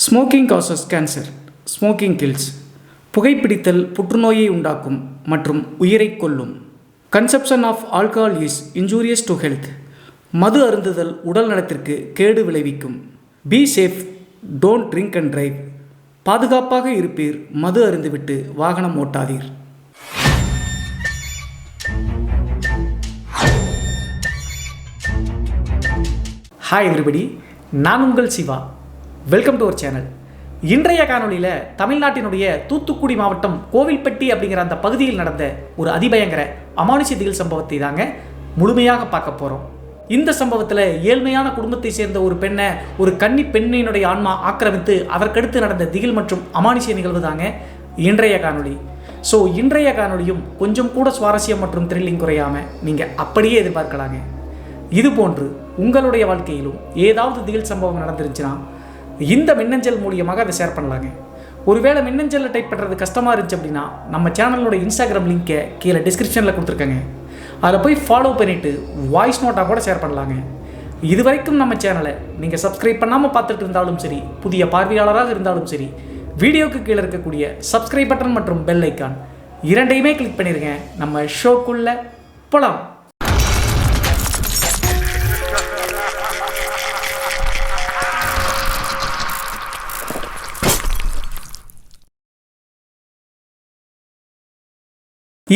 Smoking causes cancer. Smoking kills. புகைப்பிடித்தல் புற்றுநோயை உண்டாக்கும் மற்றும் உயிரை கொல்லும். Consumption of alcohol is injurious to health. மது அருந்துதல் உடல் நலத்திற்கு கேடு விளைவிக்கும். Be safe, don't drink and drive. பாதுகாப்பாக இருப்பீர், மது அருந்துவிட்டு வாகனம் ஓட்டாதீர். ஹாய் எவ்ரிபடி, நான் உங்கள் Siva. Welcome to our channel. இன்றைய காணொலியில் தமிழ்நாட்டினுடைய தூத்துக்குடி மாவட்டம் கோவில்பட்டி அப்படிங்கிற அந்த பகுதியில் நடந்த ஒரு அதிபயங்கர அமானுஷ்ய திகில் சம்பவத்தை தாங்க முழுமையாக பார்க்க போகிறோம். இந்த சம்பவத்தில் ஏழ்மையான குடும்பத்தை சேர்ந்த ஒரு பெண்ணை ஒரு கன்னி பெண்ணினுடைய ஆன்மா ஆக்கிரமித்து அதற்கடுத்து நடந்த திகில் மற்றும் அமானுஷ்ய நிகழ்வு தாங்க இன்றைய காணொலி. ஸோ இன்றைய காணொலியும் கொஞ்சம் கூட சுவாரஸ்யம் மற்றும் த்ரில்லிங் குறையாமல் நீங்கள் அப்படியே எதிர்பார்க்கலாங்க. இதுபோன்று உங்களுடைய வாழ்க்கையிலும் ஏதாவது திகில் சம்பவம் நடந்துருந்துச்சுன்னா இந்த மின்னஞ்சல் மூலியமாக அதை ஷேர் பண்ணலாங்க. ஒருவேளை மின்னஞ்சலில் டைப் பண்ணுறது கஷ்டமாக இருந்துச்சு அப்படின்னா நம்ம சேனலோட இன்ஸ்டாகிராம் லிங்கை கீழே டிஸ்கிரிப்ஷனில் கொடுத்துருக்கேங்க. அதில் போய் ஃபாலோ பண்ணிவிட்டு வாய்ஸ் நோட்டாக கூட ஷேர் பண்ணலாங்க. இது வரைக்கும் நம்ம சேனலை நீங்கள் சப்ஸ்கிரைப் பண்ணாமல் பார்த்துட்டு இருந்தாலும் சரி, புதிய பார்வையாளராக இருந்தாலும் சரி, வீடியோக்கு கீழே இருக்கக்கூடிய சப்ஸ்கிரைப் பட்டன் மற்றும் பெல் ஐக்கான் இரண்டையுமே கிளிக் பண்ணிடுங்க. நம்ம ஷோக்குள்ளே போகலாம்.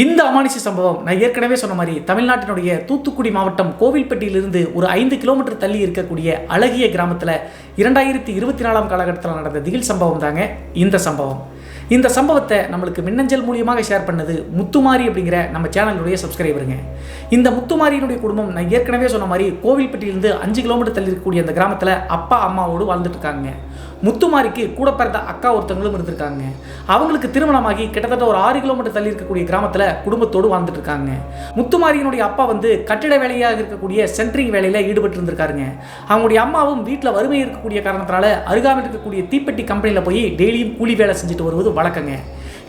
இந்த அமானுஷ்ய சம்பவம் நான் ஏற்கனவே சொன்ன மாதிரி தமிழ்நாட்டினுடைய தூத்துக்குடி மாவட்டம் கோவில்பட்டியிலிருந்து ஒரு 5 கிலோமீட்டர் தள்ளி இருக்கக்கூடிய அழகிய கிராமத்தில் 2024 காலகட்டத்தில் நடந்த திகில் சம்பவம் தாங்க இந்த சம்பவம். இந்த சம்பவத்தை நம்மளுக்கு மின்னஞ்சல் மூலியமாக ஷேர் பண்ணது முத்துமாரி அப்படிங்கிற நம்ம சேனலுடைய சப்ஸ்கிரைபருங்க. இந்த முத்துமாரியினுடைய குடும்பம் நான் ஏற்கனவே சொன்ன மாதிரி கோவில்பட்டியிலிருந்து 5 கிலோமீட்டர் தள்ளி இருக்கக்கூடிய அந்த கிராமத்தில் அப்பா அம்மாவோடு வாழ்ந்துட்டு இருக்காங்க. முத்துமாரிக்கு கூட பிறந்த அக்கா ஒருத்தவங்களும் இருந்திருக்காங்க. அவங்களுக்கு திருமணமாகி கிட்டத்தட்ட ஒரு 6 கிலோமீட்டர் தள்ளி இருக்கக்கூடிய கிராமத்தில் குடும்பத்தோடு வாழ்ந்துட்டு இருக்காங்க. முத்துமாரியினுடைய அப்பா கட்டிட வேலையாக இருக்கக்கூடிய சென்ட்ரிங் வேலையில் ஈடுபட்டு இருந்திருக்காருங்க. அவங்களுடைய அம்மாவும் வீட்டில் வறுமை இருக்கக்கூடிய காரணத்தினால அருகாமையில் இருக்கக்கூடிய தீப்பெட்டி கம்பெனியில் போய் டெய்லியும் கூலி வேலை செஞ்சுட்டு வருவது வழக்கங்க.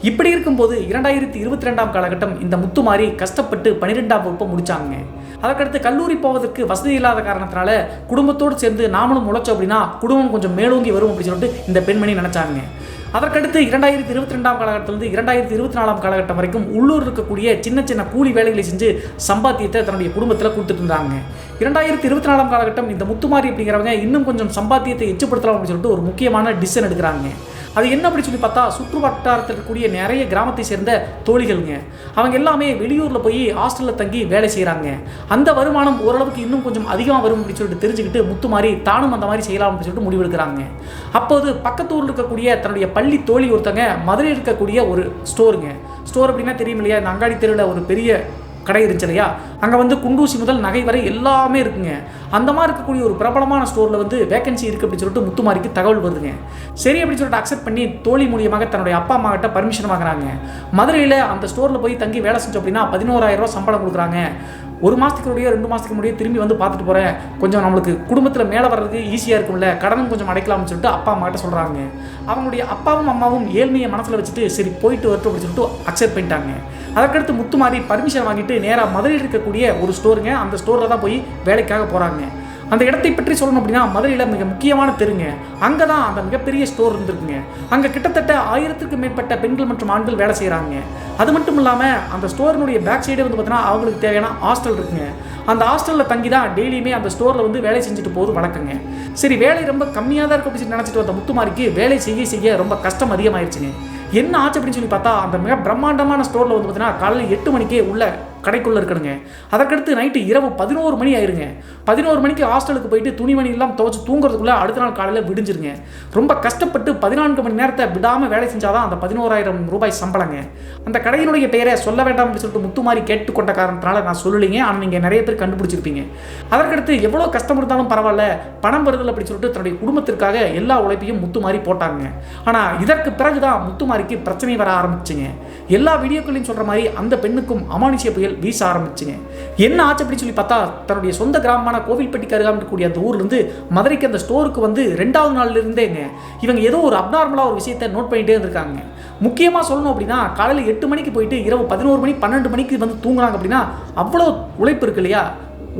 இப்படி இருக்கும்போது 2022 காலகட்டம் இந்த முத்துமாரி கஷ்டப்பட்டு 12ஆம் வகுப்பு முடிச்சாங்க. அதற்கடுத்து கல்லூரி போவதற்கு வசதி இல்லாத காரணத்தினால குடும்பத்தோடு சேர்ந்து நாமளும் உழைச்சோம் அப்படின்னா குடும்பம் கொஞ்சம் மேலோங்கி வரும் அப்படின்னு சொல்லிட்டு இந்த பெண்மணி நினைச்சாங்க. அதற்கடுத்து 2022 காலகட்டத்திலிருந்து 2024 காலகட்டம் வரைக்கும் உள்ளூர் இருக்கக்கூடிய சின்ன சின்ன கூலி வேலைகளை செஞ்சு சம்பாத்தியத்தை தன்னுடைய குடும்பத்தில் கொடுத்துட்டு இருந்தாங்க. 2024 காலகட்டம் இந்த முத்துமாரி அப்படிங்கிறவங்க இன்னும் கொஞ்சம் சம்பாத்தியத்தை எச்சுப்படுத்தலாம் அப்படின்னு சொல்லிட்டு ஒரு முக்கியமான டிசிஷன் எடுக்கிறாங்க. அது என்ன அப்படி சொல்லி பார்த்தா, சுற்று வட்டாரத்தில் இருக்கக்கூடிய நிறைய கிராமத்தை சேர்ந்த தோழிகள்ங்க. அவங்க எல்லாமே வெளியூரில் போய் ஹாஸ்டலில் தங்கி வேலை செய்கிறாங்க. அந்த வருமானம் ஓரளவுக்கு இன்னும் கொஞ்சம் அதிகமாக வரும் அப்படின்னு சொல்லிட்டு தெரிஞ்சுக்கிட்டு முத்துமாரி தானும் அந்த மாதிரி செய்யலாம் அப்படின்னு சொல்லிட்டு முடிவெடுக்கிறாங்க. அப்போது பக்கத்தூரில் இருக்கக்கூடிய தன்னுடைய பள்ளி தோழி ஒருத்தங்க மதுரையில் இருக்கக்கூடிய ஒரு ஸ்டோர் அப்படின்னா தெரியும் இல்லையா, இந்த அங்காடி தெருவில் ஒரு பெரிய கடை இருந்துச்சு இல்லையா, அங்கே குண்டூசி முதல் நகை வரை எல்லாமே இருக்குங்க. அந்த மாதிரி இருக்கக்கூடிய ஒரு பிரபலமான ஸ்டோரில் வேகன்சி இருக்குது அப்படின்னு சொல்லிட்டு முத்துமாரிக்கு தகவல் வருதுங்க. சரி அப்படின்னு சொல்லிட்டு அக்செப்ட் பண்ணி தோழி மூலியமாக தன்னுடைய அப்பா அம்மா கிட்ட பர்மிஷன் வாங்குறாங்க. மதுரையில் அந்த ஸ்டோரில் போய் தங்கி வேலை செஞ்சோம் அப்படின்னா 11,000 ரூபா சம்பளம் கொடுக்குறாங்க. 1 மாதத்துக்கு முன்னாடியோ 2 மாதத்துக்கு முன்னாடியோ திரும்பி பார்த்துட்டு போகிறேன், கொஞ்சம் நம்மளுக்கு குடும்பத்தில் மேலே வர்றதுக்கு ஈஸியாக இருக்கும்ல, கடனும் கொஞ்சம் அடைக்கலாம்னு சொல்லிட்டு அப்பா அம்மா கிட்ட சொல்கிறாங்க. அவங்களுடைய அப்பாவும் அம்மாவும் ஏழ்மையை மனசில் வச்சுட்டு சரி போயிட்டு வரட்டும் அப்படின்னு சொல்லிட்டு அக்செப்ட் பண்ணிட்டாங்க. அதற்கடுத்து முத்துமாரி பர்மிஷன் வாங்கிட்டு நேராக மதுரையில் இருக்கக்கூடிய ஒரு ஸ்டோருங்க, அந்த ஸ்டோரில் தான் போய் வேலைக்காக போகிறாங்க. அந்த இடத்தை பற்றி சொல்லணும் அப்படின்னா மதுரையில் மிக முக்கியமான தெருங்க. அங்கே தான் அந்த மிகப்பெரிய ஸ்டோர் இருந்திருக்குங்க. அங்கே கிட்டத்தட்ட 1000க்கும் மேற்பட்ட பெண்கள் மற்றும் ஆண்கள் வேலை செய்கிறாங்க. அது மட்டும் இல்லாமல் அந்த ஸ்டோரினுடைய பேக் சைடு பார்த்தீங்கன்னா அவங்களுக்கு தேவையான ஹாஸ்டல் இருக்குங்க. அந்த ஹாஸ்டலில் தங்கி தான் டெய்லியுமே அந்த ஸ்டோரில் வேலை செஞ்சுட்டு போகுது வழக்கங்க. சரி, வேலை ரொம்ப கம்மியாக தான் இருக்கும் அப்படின்னு நினச்சிட்டு வந்த முத்துமாரிக்கு வேலை செய்ய ரொம்ப கஷ்டம் அதிகமாகிடுச்சுங்க. என்ன ஆச்சு அப்படின்னு சொல்லி பார்த்தா, அந்த மிக பிரம்மாண்டமான ஸ்டோரில் பார்த்தீங்கன்னா காலையில் 8 மணிக்கே உள்ள கடைக்குள்ளே இருக்கணுங்க. அதற்கடுத்து நைட்டு இரவு 11 மணி ஆயிருங்க. 11 மணிக்கு ஹாஸ்டலுக்கு போயிட்டு துணிமணி எல்லாம் துவச்சி தூங்குறதுக்குள்ளே அடுத்த நாள் காலையில் விடிஞ்சிருங்க. ரொம்ப கஷ்டப்பட்டு 14 மணி நேரத்தை விடாமல் வேலை செஞ்சாதான் அந்த 11,000 ரூபாய் சம்பளங்க. அந்த கடையினுடைய பெயரை சொல்ல வேண்டாம் அப்படின்னு சொல்லிட்டு முத்துமாரி கேட்டுக்கொண்ட காரணத்தினால நான் சொல்லலைங்க, ஆனால் நீங்கள் நிறைய பேர் கண்டுபிடிச்சிருப்பீங்க. அதற்கடுத்து எவ்வளோ கஷ்டம் இருந்தாலும் பரவாயில்ல, பணம் வருதல் அப்படின்னு சொல்லிட்டு தன்னுடைய குடும்பத்திற்காக எல்லா உழைப்பையும் முத்துமாரி போட்டாங்க. ஆனால் இதற்கு பிறகுதான் முத்துமாரிக்கு பிரச்சனை வர ஆரம்பிச்சுங்க. எல்லா வீடியோக்களையும் சொல்கிற மாதிரி அந்த பெண்ணுக்கும் அமானுஷ்ய புயல் வீச ஆரம்பிச்சுங்க. என்ன ஆச்சு அப்படின்னு சொல்லி பார்த்தா, தன்னுடைய சொந்த கிராமமான கோவில்பட்டிக்கு அருகாமல் இருக்கக்கூடிய அந்த ஊர்லேருந்து மதுரைக்கு அந்த ஸ்டோருக்கு 2வது நாள்ல இருந்தேங்க இவங்க ஏதோ ஒரு அப்நார்மலாக ஒரு விஷயத்தை நோட் பண்ணிட்டே இருந்திருக்காங்க. முக்கியமாக சொல்லணும் அப்படின்னா, காலையில் 8 மணிக்கு போயிட்டு இரவு 11 மணி 12 மணிக்கு தூங்குறாங்க அப்படின்னா அவ்வளோ உழைப்பு இருக்கு இல்லையா.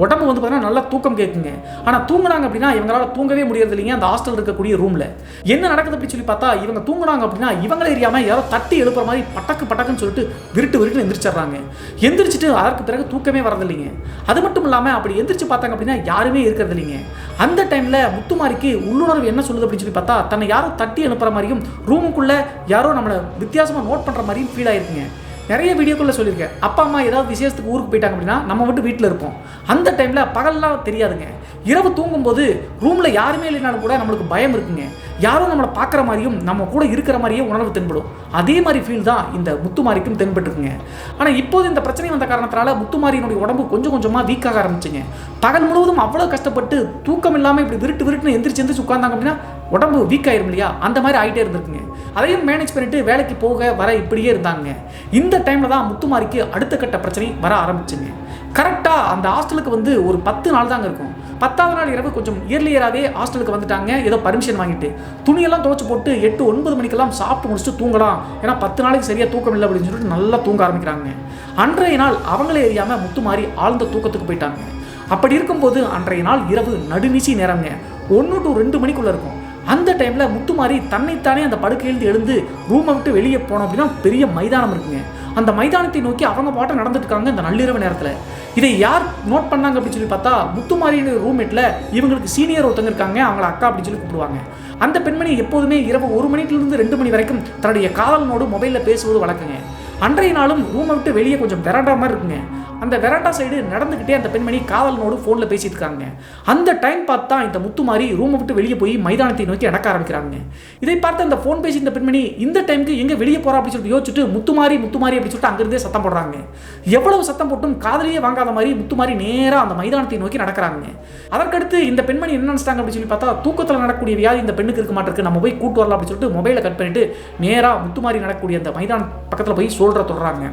உடம்பு வந்து பார்த்தீங்கன்னா நல்லா தூக்கம் கேட்குங்க. ஆனால் தூங்குனாங்க அப்படின்னா இவங்களால தூங்கவே முடியறது இல்லைங்க அந்த ஹாஸ்டல் இருக்கக்கூடிய ரூமில். என்ன நடக்குது அப்படின்னு சொல்லி பார்த்தா இவங்க தூங்குனாங்க அப்படின்னா இவங்களே எரியாமல் யாரோ தட்டி எழுப்புற மாதிரி பட்டக்குன்னு சொல்லிட்டு விருட்டு எந்திரிச்சிடுறாங்க. எந்திரிச்சிட்டு அதற்கு பிறகு தூக்கமே வரதில்லைங்க. அது மட்டும் இல்லாமல் அப்படி எந்திரிச்சு பார்த்தாங்க அப்படின்னா யாருமே இருக்கிறது இல்லைங்க. அந்த டைமில் முத்துமாரிக்கு உள்ளுணர்வு என்ன சொல்லுது அப்படின்னு சொல்லி பார்த்தா தன்னை யாரோ தட்டி எழுப்புற மாதிரியும் ரூமுக்குள்ளே யாரோ நம்மளை வித்தியாசமாக நோட் பண்ணுற மாதிரியும் ஃபீல் ஆயிருக்குங்க. நிறைய வீடியோக்குள்ளே சொல்லியிருக்கேன். அப்பா அம்மா ஏதாவது விசேஷத்துக்கு ஊருக்கு போயிட்டாங்க அப்படின்னா நம்ம மட்டும் வீட்டில் இருப்போம். அந்த டைமில் பகல்லாம் தெரியாதுங்க. இரவு தூங்கும்போது ரூமில் யாருமே இல்லைனாலும் கூட நம்மளுக்கு பயம் இருக்குங்க. யாரும் நம்மளை பார்க்குற மாதிரியும் நம்ம கூட இருக்கிற மாதிரியே உணர்வு தென்படும். அதே மாதிரி ஃபீல் தான் இந்த முத்துமாரிக்கும் தென்பட்டுருக்குங்க. ஆனால் இப்போது இந்த பிரச்சனை வந்த காரணத்தினால முத்துமாரியினுடைய உடம்பு கொஞ்சம் கொஞ்சமாக வீக்காக ஆரம்பிச்சுங்க. பகல் முழுவதும் அவ்வளோ கஷ்டப்பட்டு தூக்கம் இல்லாமல் இப்படி விருட்டுன்னு எந்திரிச்சு உட்காந்தாங்க அப்படின்னா உடம்பு வீக் ஆயிரும் இல்லையா, அந்த மாதிரி ஆகிட்டே இருந்திருக்குங்க. அதையும் மேனேஜ் பண்ணிட்டு வேலைக்கு போக வர இப்படியே இருந்தாங்க. இந்த டைமில் தான் முத்துமாரிக்கு அடுத்த கட்ட பிரச்சனை வர ஆரம்பிச்சுங்க. கரெக்டாக அந்த ஹாஸ்டலுக்கு வந்து ஒரு 10 நாள் தாங்க இருக்கும். 10வது நாள் இரவு கொஞ்சம் இயர்லியராகவே ஹாஸ்டலுக்கு வந்துட்டாங்க. ஏதோ பர்மிஷன் வாங்கிட்டு துணியெல்லாம் துவச்சி போட்டு 8-9 மணிக்கெல்லாம் சாப்பிட்டு முடிச்சுட்டு தூங்கலாம், ஏன்னா 10 நாளைக்கு சரியாக தூக்கம் இல்லை அப்படின்னு சொல்லிட்டு நல்லா தூங்க ஆரம்பிக்கிறாங்க. அன்றைய நாள் அவங்களே எரியாமல் முத்துமாரி ஆழ்ந்த தூக்கத்துக்கு போயிட்டாங்க. அப்படி இருக்கும்போது அன்றைய நாள் இரவு நடுநிசி நேரங்க 1 to 2 மணிக்குள்ளே இருக்கும். அந்த டைமில் முத்துமாரி தன்னைத்தானே அந்த படுக்கையிலிருந்து எழுந்து ரூமை விட்டு வெளியே போனோம் அப்படின்னா பெரிய மைதானம் இருக்குங்க. அந்த மைதானத்தை நோக்கி அவங்க பாட்டம் நடந்துட்டு இருக்காங்க இந்த நள்ளிரவு நேரத்தில். இதை யார் நோட் பண்ணாங்க அப்படின்னு சொல்லி பார்த்தா முத்துமாரியின் ரூம்மேட்டில் இவங்களுக்கு சீனியர் ஒருத்தங்க இருக்காங்க, அவங்கள அக்கா அப்படின்னு சொல்லி கூப்பிடுவாங்க. அந்த பெண்மணி எப்போதுமே இரவு 1 மணிலிருந்து 2 மணி வரைக்கும் தன்னுடைய காதலனோடு மொபைலில் பேசுவது வழக்குங்க. அன்றைய நாளும் ரூமை விட்டு வெளியே கொஞ்சம் வெராண்டா மாதிரி இருக்குங்க. அந்த வெராண்டா சைடு நடந்துக்கிட்டே அந்த பெண்மணி காதலனோடு ஃபோனில் பேசிட்டு இருக்காங்க. அந்த டைம் பார்த்து தான் இந்த முத்துமாரி ரூமை விட்டு வெளியே போய் மைதானத்தை நோக்கி நடக்க ஆரம்பிக்கிறாங்க. இதை பார்த்து அந்த ஃபோன் பேசி இந்த பெண்மணி இந்த டைமுக்கு எங்கே வெளியே போகிறா அப்படின்னு சொல்லிட்டு யோசிச்சுட்டு முத்துமாரி அப்படின்னு சொல்லிட்டு அங்கிருந்தே சத்தம் போடுறாங்க. எவ்வளவு சத்தம் போட்டும் காதலியே வாங்காத மாதிரி முத்துமாரி நேராக அந்த மைதானத்தை நோக்கி நடக்கிறாங்க. அதற்கடுத்து இந்த பெண்மணி என்ன நினைச்சிட்டாங்க அப்படின்னு சொல்லி பார்த்தா தூக்கத்தில் நடக்கக்கூடிய வியாதி இந்த பெண்ணுக்கு இருக்க மாட்டிருக்கு, நம்ம போய் கூட்டு வரலாம் அப்படின்னு சொல்லிட்டு மொபைலை கட் பண்ணிட்டு நேராக முத்துமாரி நடக்கக்கூடிய அந்த மைதான பக்கத்தில் போய் தொடுறாங்க.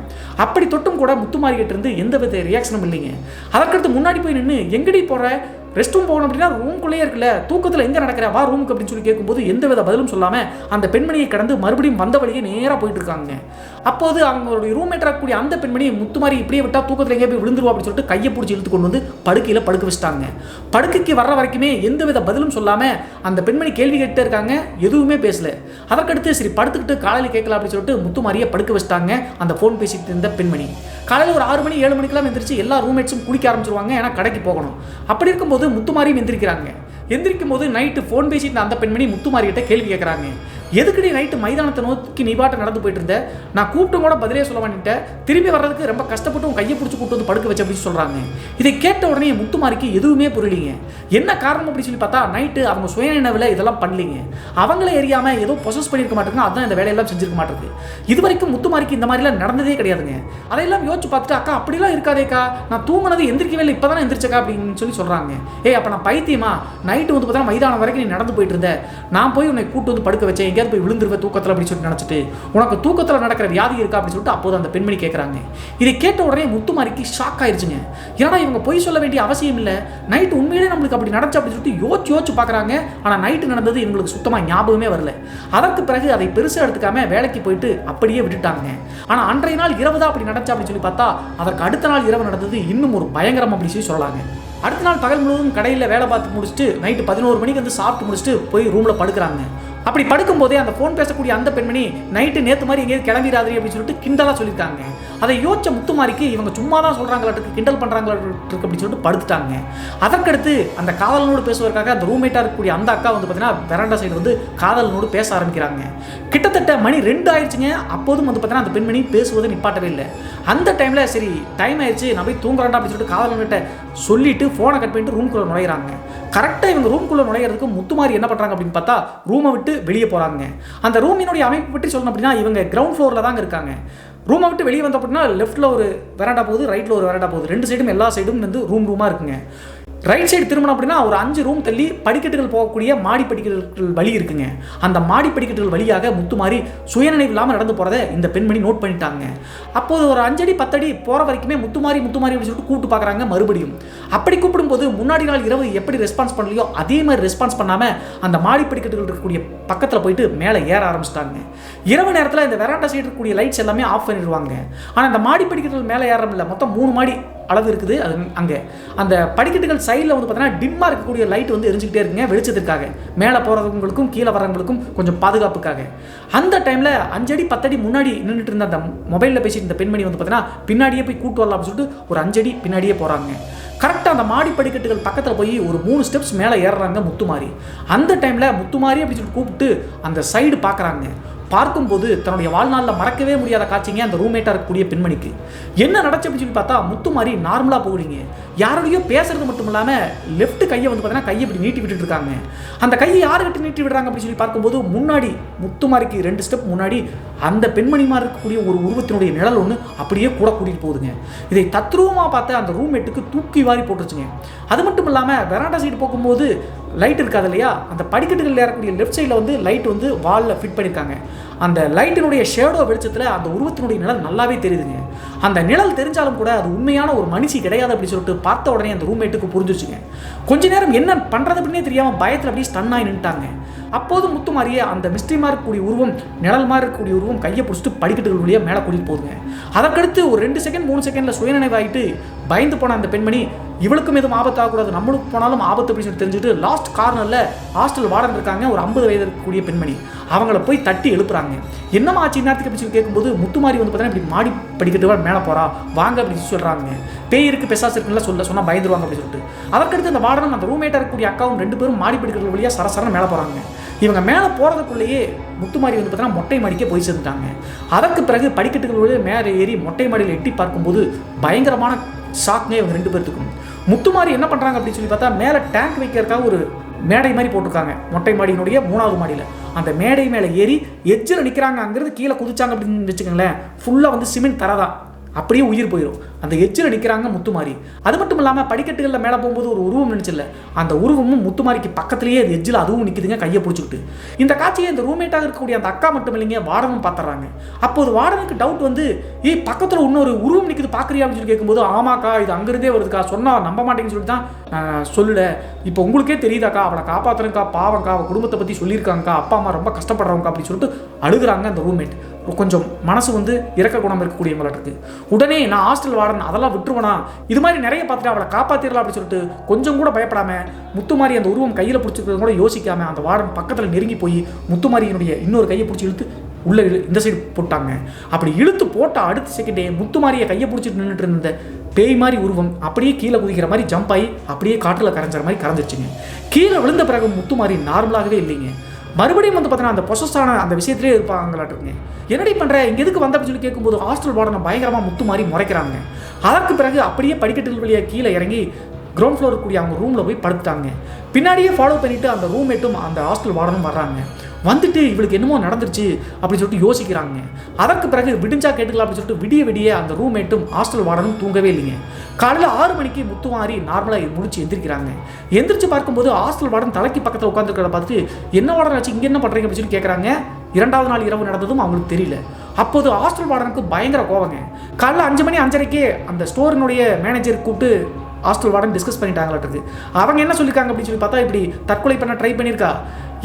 அப்படி தொட்டும் கூட முத்துமாரி கிட்ட இருந்து எந்த வித ரியாக்ஷனும் இல்லைங்க. அதற்கடுத்து முன்னாடி போய் நின்று எங்கடி போற, ரெஸ்ட் ரூம் போகணும் அப்படின்னா ரூம்குள்ளேயே இருக்குல்ல, தூக்கத்தில் எங்கே நடக்கிற, வா ரூமுக்கு அப்படின்னு சொல்லி கேட்கும்போது எந்த வித பதிலும் சொல்லாமல் அந்த பெண்மணியை கடந்து மறுபடியும் வந்த வழியே நேராக போயிட்டு இருக்காங்க. அப்போது அவங்களுடைய ரூம்மேட் இருக்கக்கூடிய அந்த பெண்மணி முத்துமாரி இப்படியே விட்டா தூக்கத்தில் எங்கே போய் விழுந்துருவா அப்படின்னு சொல்லிட்டு கையை பிடிச்சி இழுத்து கொண்டு வந்து படுக்கையில் படுக்க வச்சுட்டாங்க. படுக்கைக்கு வர்ற வரைக்குமே எந்த வித பதிலும் சொல்லாமல் அந்த பெண்மணி கேள்வி கேட்டே இருக்காங்க, எதுவுமே பேசல. அதற்கடுத்து சரி படுத்துக்கிட்டு காலையில் கேட்கலாம் அப்படின்னு சொல்லிட்டு முத்துமாரியை படுக்க வச்சுட்டாங்க அந்த ஃபோன் பேசிட்டு இருந்த பெண்மணி. காலையில் ஒரு 6 மணி 7 மணிக்கெல்லாம் எந்திரிச்சு எல்லா ரூம்மேட்ஸும் குளிக்க ஆரம்பிச்சிருவாங்க, ஏன்னா கடைக்கு போகணும். அப்படி இருக்கும்போது முத்துமாரியும் எந்திரிக்கும் போது நைட்டு ஃபோன் பேசிட்டு அந்த பெண்மணி முத்துமாரிகிட்ட கேள்வி கேட்குறாங்க, எதுக்கடி நைட்டு மைதானத்தை நோக்கி நீ பாட்டு நடந்து போயிட்டு இருந்த, நான் கூப்பிட்டு கூட பதிலே சொல்ல மாட்டேன், திரும்பி வர்றதுக்கு ரொம்ப கஷ்டப்பட்டு உன் கையை பிடிச்சி கூப்பிட்டு வந்து படுக்க வச்சு அப்படின்னு சொல்கிறாங்க. இதை கேட்ட உடனே முத்துமாரிக்கு எதுவுமே புரியலிங்க. என்ன காரணம் அப்படின்னு சொல்லி பார்த்தா நைட்டு அவங்க சுயநினைவில் இதெல்லாம் பண்ணலிங்க. அவங்களே எரியாமல் ஏதோ பொசஸ் பண்ணியிருக்க மாட்டேங்க, அதான் இந்த வேலையெல்லாம் செஞ்சிருக்க மாட்டேங்குது. இது வரைக்கும் முத்துமாரிக்கு இந்த மாதிரிலாம் நடந்ததே கிடையாதுங்க. அதையெல்லாம் யோசிச்சு பார்த்துட்டு அக்கா அப்படிலாம் இருக்காதேக்கா, நான் தூங்கினது எந்திரிக்கவே இல்லை, இப்போ தானே எந்திரிச்சக்கா அப்படின்னு சொல்லி சொல்கிறாங்க. அப்போ நான் பைத்தியமா, நைட்டு வந்து பார்த்தா மைதானம் வரைக்கும் நீ நடந்து போயிட்டு இருந்த, நான் போய் உன்னை கூட்டு வந்து படுக்க வச்சேன், போய் விழுந்துருவேன் தூக்கத்தில் அப்படின்னு சொல்லி நினைச்சிட்டு உனக்கு தூக்கத்தில் நடக்கிற வியாதி இருக்கா அப்படின்னு சொல்லிட்டு அப்போது அந்த பெண்மணி கேட்குறாங்க. இதை கேட்ட உடனே முத்துமாரிக்கு ஷாக் ஆயிடுச்சுங்க. ஏன்னா இவங்க பொய் சொல்ல வேண்டிய அவசியம் இல்லை, நைட்டு உண்மையிலே நம்மளுக்கு அப்படி நடந்துச்சு அப்படின்னு சொல்லிட்டு யோசிச்சு பார்க்குறாங்க. ஆனால் நைட்டு நடந்தது இவங்களுக்கு சுத்தமாக ஞாபகமே வரல. அதற்கு பிறகு அதை பெருசாக எடுத்துக்காம வேலைக்கு போயிட்டு அப்படியே விட்டுட்டாங்க. ஆனால் அன்றைய நாள் இரவு தான் அப்படி நடந்துச்சு அப்படின்னு சொல்லி பார்த்தா அதற்கு அடுத்த நாள் இரவு நடந்தது இன்னும் ஒரு பயங்கரம் அப்படின்னு சொல்லி சொல்லலாங்க. அடுத்த நாள் பகல் முழுவதும் கடையில் வேலை பார்த்து முடிச்சுட்டு நைட்டு 11 மணிக்கு வந்து சாப்பிட்டு முடிச்சுட்டு போய் ரூமில் படுக்கிறாங்க. அப்படி படுக்கும்போதே அந்த ஃபோன் பேசக்கூடிய அந்த பெண்மணி நைட்டு நேற்று மாதிரி எங்கேயும் கிளம்பிடாதீ அப்படின்னு சொல்லிட்டு கிண்டலாக சொல்லியிருக்காங்க. அதை யோசிச்ச முத்துமாரிக்கு இவங்க சும்மா தான் சொல்கிறாங்களாட்டுக்கு, கிண்டல் பண்ணுறாங்களாட்டுக்கு அப்படின்னு சொல்லிட்டு படுத்துட்டாங்க. அதற்கடுத்து அந்த காதலனோடு பேசுவதற்காக அந்த ரூம்மேட்டாக இருக்கக்கூடிய அந்த அக்கா வந்து பார்த்தீங்கன்னா வெராண்டா சைடு வந்து காதலனோடு பேச ஆரம்பிக்கிறாங்க. கிட்டத்தட்ட மணி 2 ஆயிடுச்சுங்க. அப்போதும் வந்து பார்த்தீங்கன்னா அந்த பெண்மணி பேசுவதை நிப்பாட்டவே இல்லை. அந்த டைமில் சரி டைம் ஆயிடுச்சு, நான் போய் தூங்குறாண்டா அப்படின்னு சொல்லிட்டு காதலன்கிட்ட சொல்லிட்டு ஃபோனை கட் பண்ணிட்டு ரூம்குள்ளே நுழையிறாங்க. கரெக்டாக இவங்க ரூம்குள்ளே நுழையிறதுக்கு முத்துமாரி என்ன பண்ணுறாங்க அப்படின்னு பார்த்தா ரூமை விட்டு வெளியே போகிறாங்க. அந்த ரூமினுடைய அமைப்பு பற்றி சொல்லணும் அப்படின்னா இவங்க கிரவுண்ட் ஃப்ளோரில் தாங்க இருக்காங்க. ரூமை விட்டு வெளியே வந்த அப்படின்னா லெஃப்ட்டில் ஒரு வெராண்டா போகுது, ரைட்டில் ஒரு வெராண்டா போகுது, 2 சைடும் எல்லா சைடும் வந்து ரூமாக இருக்குங்க. ரைட் சைடு திரும்பணும் அப்படின்னா ஒரு 5 ரூம் தள்ளி படிக்கட்டுகள் போகக்கூடிய மாடி படிக்கட்டுகள் வழி இருக்குங்க. அந்த மாடி படிக்கட்டுகள் வழியாக முத்துமாரி சுயநினைவு இல்லாமல் நடந்து போகிறத இந்த பெண்மணி நோட் பண்ணிட்டாங்க. அப்போது ஒரு 5 அடி 10 அடி போகிற வரைக்குமே முத்துமாரி அப்படின்னு சொல்லிட்டு கூப்பிட்டு பார்க்குறாங்க. மறுபடியும் அப்படி கூப்பிடும்போது முன்னாடி நாள் இரவு எப்படி ரெஸ்பான்ஸ் பண்ணலையோ அதே மாதிரி ரெஸ்பான்ஸ் பண்ணாமல் அந்த மாடி படிக்கட்டுகள் இருக்கக்கூடிய பக்கத்தில் போயிட்டு மேலே ஏற ஆரம்பிச்சிட்டாங்க. இரவு நேரத்தில் இந்த வெராண்டா சைடு இருக்கக்கூடிய லைட்ஸ் எல்லாமே ஆஃப் பண்ணிடுவாங்க. ஆனால் இந்த மாடி படிக்கட்டுகள் மேலே ஏறமில்ல, மொத்தம் 3 மாடி அளவு இருக்குது. அது அங்கே அந்த படிக்கட்டுகள் சைடில் வந்து பார்த்தீங்கன்னா டிம்மாக இருக்கக்கூடிய லைட் வந்து எரிஞ்சுக்கிட்டே இருக்குங்க, வெளிச்சத்திற்காக, மேலே போகிறவங்களுக்கும் கீழே வரவங்களுக்கும் கொஞ்சம் பாதுகாப்புக்காக. அந்த டைமில் 5 அடி 10 அடி முன்னாடி நின்றுட்டு இருந்த அந்த மொபைலில் பேசிட்டு இருந்த பெண்மணி வந்து பார்த்தீங்கன்னா பின்னாடியே போய் கூட்டு வரலாம் அப்படின்னு சொல்லிட்டு ஒரு 5 அடி பின்னாடியே போகிறாங்க. கரெக்டாக அந்த மாடி படிக்கட்டுகள் பக்கத்தில் போய் ஒரு 3 ஸ்டெப்ஸ் மேலே ஏறுறாங்க முத்துமாரி. அந்த டைமில் முத்துமாரி அப்படின்னு சொல்லிட்டு கூப்பிட்டு அந்த சைடு பார்க்குறாங்க. பார்க்கும்போது தன்னுடைய வாழ்நாளில் மறக்கவே முடியாத காட்சிங்க அந்த ரூம்மேட்டாக இருக்கக்கூடிய பெண்மணிக்கு. என்ன நடச்சு அப்படின்னு சொல்லி பார்த்தா முத்துமாரி நார்மலாக போகிறீங்க, யாரோடையோ பேசுறது மட்டும் இல்லாமல் லெஃப்ட் கையை வந்து பார்த்தீங்கன்னா கையை இப்படி நீட்டி விட்டுட்டு இருக்காங்க. அந்த கையை யாருக்கிட்ட நீட்டி விடுறாங்க அப்படின்னு சொல்லி பார்க்கும்போது முன்னாடி முத்துமாரிக்கு 2 ஸ்டெப் முன்னாடி அந்த பெண்மணிமா இருக்கக்கூடிய ஒரு உருவத்தினுடைய நிழல் ஒன்று அப்படியே கூட கூட்டிகிட்டு போகுதுங்க. இதை தத்ரூபமாக பார்த்து அந்த ரூம்மேட்டுக்கு தூக்கி வாரி போட்டுருச்சுங்க. அது மட்டும் இல்லாமல் வெராண்டா சைடு போகும்போது லைட் இருக்காது இல்லையா, அந்த படிக்கட்டுகள் ஏறக்கூடிய லெஃப்ட் சைடில் வந்து லைட் வந்து வாலில் ஃபிட் பண்ணியிருக்காங்க. அந்த லைட்டினுடைய ஷேடோ வெளிச்சத்தில் அந்த உருவத்தினுடைய நிழல் நல்லாவே தெரியுதுங்க. அந்த நிழல் தெரிஞ்சாலும் கூட அது உண்மையான ஒரு மனுஷி கிடையாது அப்படின்னு சொல்லிட்டு பார்த்த உடனே அந்த ரூம்மேட்டுக்கு புரிஞ்சிச்சுங்க. கொஞ்ச நேரம் என்ன பண்ணுறது அப்படின்னே தெரியாமல் பயத்தில் அப்படியே ஸ்டன் ஆகி நின்ட்டாங்க. அப்போது முத்துமாரியே அந்த மிஸ்ட்ரி மாதிரி இருக்கக்கூடிய உருவம், நிழல் மாதிரி இருக்கக்கூடிய உருவம் கையை பிடிச்சிட்டு படிக்கட்டுகள் வழியாக மேலே கூட்டிகிட்டு போகுதுங்க. அதற்கடுத்து ஒரு 2 செகண்ட் 3 செகண்டில் சுயநினைவாகிட்டு பயந்து போன அந்த பெண்மணி இவளுக்கும் எதுவும் ஆபத்தாகக்கூடாது, நம்மளுக்கு போனாலும் ஆபத்து அப்படின்னு சொல்லி தெரிஞ்சுட்டு லாஸ்ட் கார்னரில் ஹாஸ்டல் வார்டன் இருக்காங்க, ஒரு 50 வயது இருக்கக்கூடிய பெண்மணி. அவங்கள போய் தட்டி எழுப்புறாங்க. என்னமா ஆச்சு நேரத்துக்கு அப்படின்னு சொல்லி கேட்கும்போது முத்துமாரி வந்து பார்த்தீங்கன்னா இப்படி மாடி படிக்கட்டு மேலே போகிறா, வாங்க அப்படின்னு சொல்கிறாங்க. பேய் இருக்கு பெசாசு இருக்குன்னு சொன்னால் பயந்துருவாங்க அப்படின்னு சொல்லிட்டு. அதற்கடுத்து அந்த வார்டனும் அந்த ரூம்மேட்டாக இருக்கக்கூடிய அக்காவும் 2 பேரும் மாடி படிக்கட்டு வழியாக சரசரன்னு மேலே போகிறாங்க. இவங்க மேலே போகிறதுக்குள்ளேயே முத்துமாரி வந்து பார்த்தீங்கன்னா மொட்டை மாடிக்கே போய் சேர்ந்துட்டாங்க. அதற்கு பிறகு படிக்கட்டுகள் வழியாக மேலே ஏறி மொட்டை மாடியில் எட்டி பார்க்கும்போது பயங்கரமான ஷாக்னே இவங்க 2 பேர்த்துக்கும். முத்துமாரி என்ன பண்ணுறாங்க அப்படின்னு சொல்லி பார்த்தா மேலே டேங்க் வைக்கிறதுக்காக ஒரு மேடை மாதிரி போட்டிருக்காங்க மொட்டை மாடியினுடைய 3வது மாடியில். அந்த மேடை மேலே ஏறி எட்ஜில் நிற்கிறாங்க. அங்கேருந்து கீழே குதிச்சாங்க அப்படின்னு வச்சுக்கோங்களேன், ஃபுல்லாக வந்து சிமெண்ட் தரதான், அப்படியே உயிர் போயிடும். அந்த எட்ஜில் நிற்கிறாங்க முத்துமாரி. அது மட்டும் இல்லாமல் படிக்கட்டுகளில் மேலே போகும்போது ஒரு உருவம் நினச்சில்ல, அந்த உருவமும் முத்துமாரிக்கு பக்கத்துலேயே அது எட்ஜில் அதுவும் நிற்குதுங்க கையை பிடிச்சிக்கிட்டு. இந்த காட்சியை இந்த ரூம்மேட்டாக இருக்கக்கூடிய அந்த அக்கா மட்டும் இல்லைங்க வார்டனும் பார்த்துறாங்க. அப்போது வார்டனுக்கு டவுட் வந்து பக்கத்தில் இன்னொரு உருவம் நிற்குது பார்க்குறியா அப்படின்னு சொல்லி கேட்கும்போது ஆமாக்கா இது அங்கேருந்தே வருதுக்கா, சொன்னால் நம்ப மாட்டேங்கன்னு சொல்லிட்டு தான் சொல்லலை, இப்போ உங்களுக்கே தெரியுதாக்கா, அவளை காப்பாற்றுறக்கா, பாவங்க்கா, அவள் குடும்பத்தை பற்றி சொல்லியிருக்காங்கக்கா, அப்பா அம்மா ரொம்ப கஷ்டப்படுறவங்கக்கா அப்படின்னு சொல்லிட்டு அழுகுறாங்க அந்த ரூம்மேட். கொஞ்சம் மனசு வந்து இறக்க குணம் இருக்கக்கூடியவங்களுக்கு. உடனே நான் ஹாஸ்டல் வார்டன் அதெல்லாம் விட்டுருவனா, இது மாதிரி நிறைய பார்த்துட்டு அவளை காப்பாற்றிடலாம் அப்படின்னு சொல்லிட்டு கொஞ்சம் கூட பயப்படாம முத்துமாரி அந்த உருவம் கையில் பிடிச்சிருக்கிறது கூட யோசிக்காம அந்த வார்டன் பக்கத்தில் நெருங்கி போய் முத்துமாரியினுடைய இன்னொரு கையை பிடிச்சி இழுத்து உள்ளே இந்த சைடு போட்டாங்க. அப்படி இழுத்து போட்ட அடுத்த செகண்டே முத்துமாரியை கையை பிடிச்சிட்டு நின்றுட்டு இருந்த பேய் மாதிரி உருவம் அப்படியே கீழே குதிக்கிற மாதிரி ஜம்ப் ஆகி அப்படியே காற்றில் கரைஞ்சிற மாதிரி கரைஞ்சிருச்சுங்க. கீழே விழுந்த பிறகு முத்துமாரி நார்மலாகவே இல்லைங்க. மறுபடியும் வந்து பார்த்தீங்கன்னா அந்த பொசஸான அந்த விஷயத்திலே இருப்பாங்களாட்டுங்க. என்னடி பண்ணுற இங்கே எதுக்கு வந்த அப்படின்னு சொல்லி கேட்கும்போது ஹாஸ்டல் வார்டனை பயங்கரமாக முத்துமாரி முறைக்கிறாங்க. அதற்கு பிறகு அப்படியே படிக்கட்டுகள் வழியாக கீழே இறங்கி கிரவுண்ட் ஃப்ளோர் இருக்கக்கூடிய அவங்க ரூமில் போய் படுத்துட்டாங்க. பின்னாடியே ஃபாலோ பண்ணிவிட்டு அந்த ரூம்மேட்டும் அந்த ஹாஸ்டல் வார்டனும் வர்றாங்க. வந்துட்டு இவளுக்கு என்னமோ நடந்துருச்சு அப்படின்னு சொல்லிட்டு யோசிக்கிறாங்க. அதற்கு பிறகு விடிஞ்சா கேட்டுக்கலாம் அப்படின்னு சொல்லிட்டு விடிய அந்த ரூம்மேட்டும் ஹாஸ்டல் வார்டனும் தூங்கவே இல்லைங்க. காலையில் 6 மணிக்கு முத்துமாரி நார்மலாக முடிச்சு எந்திரிக்கிறாங்க. எந்திரிச்சு பார்க்கும்போது ஹாஸ்டல் வார்டன் தலைக்கு பக்கத்தில் உட்காந்துருக்கிறத பார்த்துட்டு என்ன வார்டன் ஆச்சு, இங்கே என்ன பண்ணுறீங்க அப்படின்னு சொல்லி கேட்குறாங்க. 2வது நாள் இரவு நடந்ததும் அவங்களுக்கு தெரியல. அப்போது ஹாஸ்டல் வார்டனுக்கு பயங்கர கோவங்க. காலையில் 5 மணி 5:30க்கே அந்த ஸ்டோரினுடைய மேனேஜர் கூப்பிட்டு ஹாஸ்டல் வார்டன் டிஸ்கஸ் பண்ணிட்டாங்களாட்டுருக்கு. அவங்க என்ன சொல்லியிருக்காங்க அப்படின்னு சொல்லி பார்த்தா இப்படி தற்கொலை பண்ண ட்ரை பண்ணியிருக்கா,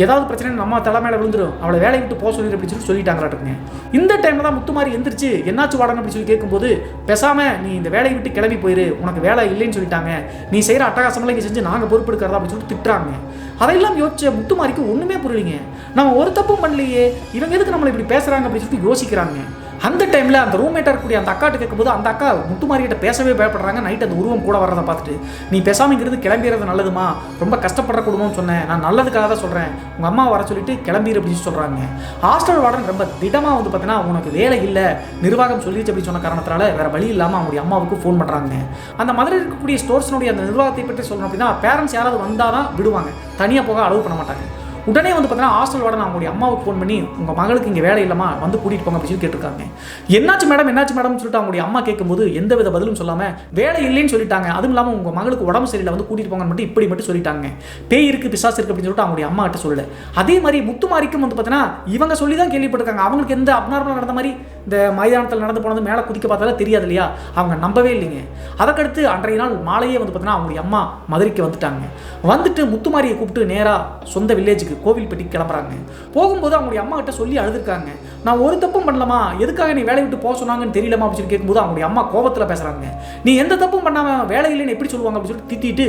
ஏதாவது பிரச்சனை நம்ம தலை மேலே விழுந்துடும், அவளை வேலையை விட்டு போக சொல்லி அப்படின்னு சொல்லிட்டாங்களாட்டுங்க. இந்த டைமில் தான் முத்துமாரி எந்திரிச்சு என்னாச்சு வார்டன் அப்படின்னு சொல்லி கேட்கும்போது பேசாமல் நீ இந்த வேலையை விட்டு கிளம்பி போயிரு, உனக்கு வேலை இல்லைன்னு சொல்லிட்டாங்க, நீ செய்கிற அட்டகாசமெல்லாம் இங்கே செஞ்சு நாங்கள் பொறுப்பெடுக்கிறதா அப்படின்னு சொல்லிட்டு திட்டுறாங்க. அதையெல்லாம் யோசிச்ச முத்துமாரிக்கு ஒன்றுமே புரியலைங்க. நம்ம ஒரு தப்பும் பண்ணலையே, இவங்க எதுக்கு நம்மளை இப்படி பேசுகிறாங்க அப்படின்னு சொல்லிட்டு யோசிக்கிறாங்க. அந்த டைமில் அந்த ரூம்மேட்டாக இருக்கக்கூடிய அந்த அக்காட்ட கேட்கும்போது அந்த அக்கா முத்துமாரிகிட்ட பேசவே பயப்படுறாங்க. நைட் அந்த உருவம் கூட வரதை பார்த்துட்டு நீ பேசாமங்கிறது கிளம்பிடுறது நல்லதுமா, ரொம்ப கஷ்டப்படுற குடும்பம்னு சொன்னேன், நான் நல்லதுக்காக தான் சொல்கிறேன், உங்கள் அம்மா வர சொல்லிட்டு கிளம்பிடு அப்படின்னு சொல்கிறாங்க. ஹாஸ்டல் வார்டன் ரொம்ப திடமாக வந்து பார்த்தீங்கன்னா உனக்கு வேலை இல்லை, நிர்வாகம் சொல்லிடுச்சு அப்படின்னு சொன்ன காரணத்தினால வேறு வழி இல்லாமல் அவங்களுடைய அம்மாவுக்கு ஃபோன் பண்ணுறாங்க. அந்த மதுரை இருக்கக்கூடிய ஸ்டோர்ஸினுடைய அந்த நிர்வாகத்தை பற்றி சொல்லணும் அப்படின்னா பேரண்ட்ஸ் யாராவது வந்தால் தான் விடுவாங்க, தனியாக போக அலோவ் பண்ண மாட்டாங்க. உடனே வந்து பார்த்தீங்கன்னா ஹாஸ்டல் வார்டன் அவங்களுடைய அம்மாவுக்கு ஃபோன் பண்ணி உங்கள் மகளுக்கு இங்கே வேலை இல்லைமா, வந்து கூட்டிகிட்டு போங்க அப்படின்னு சொல்லி கேட்டிருக்காங்க. என்னாச்சு மேடம் சொல்லிட்டு அவங்களுடைய அம்மா கேட்கும்போது எந்த வித பதிலும் சொல்லாமல் வேலை இல்லைன்னு சொல்லிட்டாங்க, அதுவும் இல்லாமல் உங்கள் மகளுக்கு உடம்பு சரியில்லை வந்து கூட்டிகிட்டு போங்கன்னு மட்டும் இப்படி சொல்லிட்டாங்க, பேய் இருக்குது பிசாசு இருக்குது அப்படின்னு சொல்லிட்டு அவங்களுடைய அம்மா கிட்ட சொல்லலை. அதே மாதிரி முத்துமாரிக்கும் வந்து பார்த்தீங்கன்னா இவங்க சொல்லி தான் கேள்விப்பட்டிருக்காங்க. அவங்களுக்கு எந்த அப்நார்மலாக நடந்த மாதிரி இந்த மைதானத்தில் நடந்து போனது மேலே குதிக்க பார்த்தாலும் தெரியாது இல்லையா, அவங்க நம்பவே இல்லைங்க. அதற்கடுத்து அன்றைய நாள் மாலையே வந்து பார்த்தீங்கன்னா அவங்களுடைய அம்மா மதுரைக்கு வந்துட்டாங்க. வந்துட்டு முத்துமாரியை கூப்பிட்டு நேராக சொந்த வில்லேஜுக்கு கோவில்பட்டி கிளம்புறாங்க. போகும்போது அவங்களுடைய அம்மா கிட்ட சொல்லி அழுதுருக்காங்க. நான் ஒரு தப்பும் பண்ணலாமா, எதுக்காக நீ வேலையை விட்டு போக சொன்னாங்கன்னு தெரியலமா அப்படின்னு சொல்லி கேட்கும்போது அவங்களுடைய அம்மா கோபத்தில் பேசுறாங்க. நீ எந்த தப்பும் பண்ணாம வேலை இல்லைன்னு எப்படி சொல்லுவாங்க அப்படின்னு சொல்லி திட்டிட்டு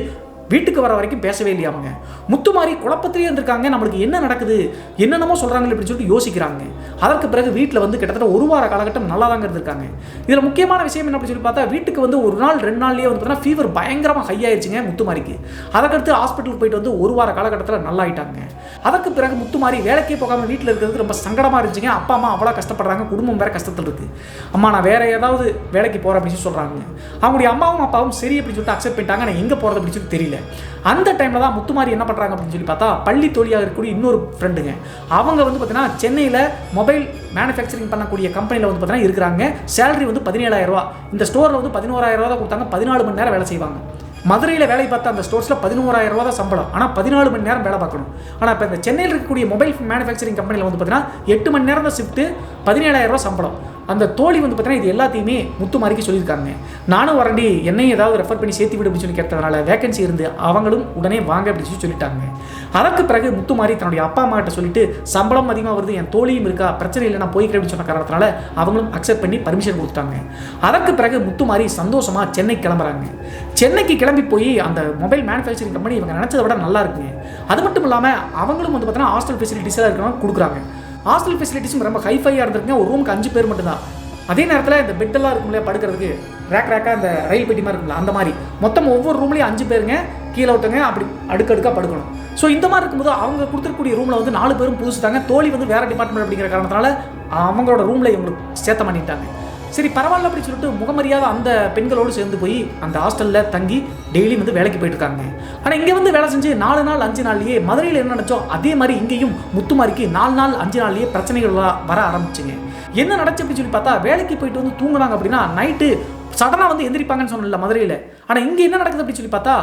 வீட்டுக்கு வர வரைக்கும் பேசவே இல்லையா அவங்க. முத்துமாரி குழப்பத்திலே இருந்திருக்காங்க. நம்மளுக்கு என்ன நடக்குது, என்னென்னமோ சொல்கிறாங்க அப்படின்னு சொல்லிட்டு யோசிக்கிறாங்க. அதற்கு பிறகு வீட்டில் வந்து கிட்டத்தட்ட ஒரு வார காலகட்டம் நல்லா தாங்க இருந்திருக்காங்க. இதில் முக்கியமான விஷயம் என்ன அப்படின்னு சொல்லி பார்த்தா, வீட்டுக்கு வந்து ஒரு நாள் 2 நாள்லேயே வந்து பார்த்தீங்கன்னா ஃபீவர் பயங்கரமாக ஹை ஆயிடுச்சுங்க முத்துமாரிக்கு. அதற்கடுத்து ஹாஸ்பிட்டலுக்கு போயிட்டு வந்து ஒரு வார காலகட்டத்தில் நல்லா ஆயிட்டாங்க. அதற்கு பிறகு முத்துமாரி வேலைக்கே போகாமல் வீட்டில் இருக்கிறது ரொம்ப சங்கடமாக இருந்துச்சுங்க. அப்பா அம்மா அவ்வளோ கஷ்டப்படுறாங்க, குடும்பம் வேற கஷ்டத்தில் இருக்குது. அம்மா நான் வேற ஏதாவது வேலைக்கு போகிறேன் அப்படின்னு சொல்கிறாங்க. அவங்களுடைய அம்மாவும் அப்பாவும் சரி அப்படின்னு சொல்லிட்டு அக்செப்ட் பண்ணிட்டாங்க. நான் எங்கே போகிறது அப்படின்னு சொல்லி தெரியல. அந்த டைமில் தான் முத்துமாரி என்ன பண்ணுறாங்க அப்படின்னு சொல்லி பார்த்தா, பள்ளி தோழியாக இருக்கக்கூடிய இன்னொரு ஃப்ரெண்டுங்க, அவங்க வந்து பார்த்தீங்கன்னா சென்னையில் மொபைல் மேனுஃபேக்சரிங் பண்ணக்கூடிய கம்பெனியில் வந்து பார்த்தீங்கன்னா இருக்கிறாங்க. சேலரி வந்து 17,000 ரூபா. இந்த ஸ்டோரில் வந்து 11,000 தான் கொடுத்தாங்க. 14 மணி நேரம் வேலை செய்வாங்க. மதுரையில் வேலை பார்த்த அந்த ஸ்டோர்ஸில் 11,000 தான் சம்பளம். ஆனால் 14 மணி நேரம் வேலை பார்க்கணும். ஆனால் இப்போ இந்த சென்னையில் இருக்கக்கூடிய மொபைல் மேனுஃபேக்சரிங் கம்பெனியில் வந்து பார்த்தீங்கன்னா 8 மணி நேரம் தான் ஷிஃப்ட்டு, 17,000 சம்பளம். அந்த தோழி வந்து பார்த்தீங்கன்னா இது எல்லாத்தையுமே முத்துமாரிக்கு சொல்லியிருக்காங்க. நானும் வரண்டி என்னையும் ஏதாவது ரெஃபர் பண்ணி சேர்த்து விடு அப்படின்னு சொல்லி கேட்டதுனால வேகன்சி இருந்து அவங்களும் உடனே வாங்க அப்படின்னு சொல்லி சொல்லிட்டாங்க. அதற்கு பிறகு முத்துமாரி தன்னுடைய அப்பா அம்மா கிட்ட சொல்லிட்டு சம்பளம் அதிகமாக வருது, என் தோழியும் இருக்கா, பிரச்சனை இல்லை நான் போய்க்கிறேன் அப்படின்னு சொன்ன காரணத்தினால அவங்களும் அக்செப்ட் பண்ணி பர்மிஷன் கொடுத்துட்டாங்க. அதற்கு பிறகு முத்துமாரி சந்தோஷமாக சென்னை கிளம்புறாங்க. சென்னைக்கு கிளம்பி போய் அந்த மொபைல் மேனுஃபேக்சரிங் கம்பெனி இவங்க நினச்சதை விட நல்லா இருக்குங்க. அது மட்டும் இல்லாமல் அவங்களும் வந்து பார்த்தீங்கன்னா ஹாஸ்டல் ஃபெசிலிட்டிஸ் எல்லாம் இருக்கிறவங்க கொடுக்குறாங்க. ஹாஸ்டல் ஃபெசிலிட்டிஸும் ரொம்ப ஹைஃபையாக இருந்திருக்குங்க. ஒரு ரூமுக்கு 5 பேர் மட்டும்தான். அதே நேரத்தில் இந்த பெட்டெல்லாம் இருக்கும் இல்லையா படுக்கிறதுக்கு, ரேக்காக அந்த ரயில் பெட்டி மாதிரி இருக்குல்ல அந்த மாதிரி மொத்தம் ஒவ்வொரு ரூம்லேயும் 5 பேருங்க, கீழே விட்டுங்க அப்படி அடுக்கடுக்காக படுக்கணும். ஸோ இந்த மாதிரி இருக்கும்போது அவங்க கொடுத்துருக்கூடிய ரூமில் வந்து 4 பேரும் புதுசுட்டாங்க. தோழி வந்து வேறு டிபார்ட்மெண்ட் அப்படிங்கிற காரணத்தினால அவங்களோட ரூமில் இவங்களுக்கு சேர்த்த பண்ணிட்டாங்க. சரி பரவாயில்ல அப்படின்னு சொல்லிட்டு முகமரியாதை அந்த பெண்களோடு சேர்ந்து போய் அந்த ஹாஸ்டலில் தங்கி டெய்லி வந்து வேலைக்கு போயிட்டு இருக்காங்க. ஆனால் இங்கே வந்து வேலை செஞ்சு 4 நாள் 5 நாள்லேயே மதுரையில் என்ன நினச்சோ அதே மாதிரி இங்கேயும் முத்துமாரிக்கு 4 நாள் 5 நாள்லேயே பிரச்சனைகள் வர ஆரம்பிச்சுங்க. என்ன நடச்சு அப்படின்னு சொல்லி பார்த்தா, வேலைக்கு போயிட்டு வந்து தூங்குனாங்க அப்படின்னா நைட்டு சடனாக வந்து எந்திரிப்பாங்கன்னு சொன்னல மதுரையில். ஆனால் இங்கே என்ன நடக்குது அப்படின்னு சொல்லி பார்த்தா,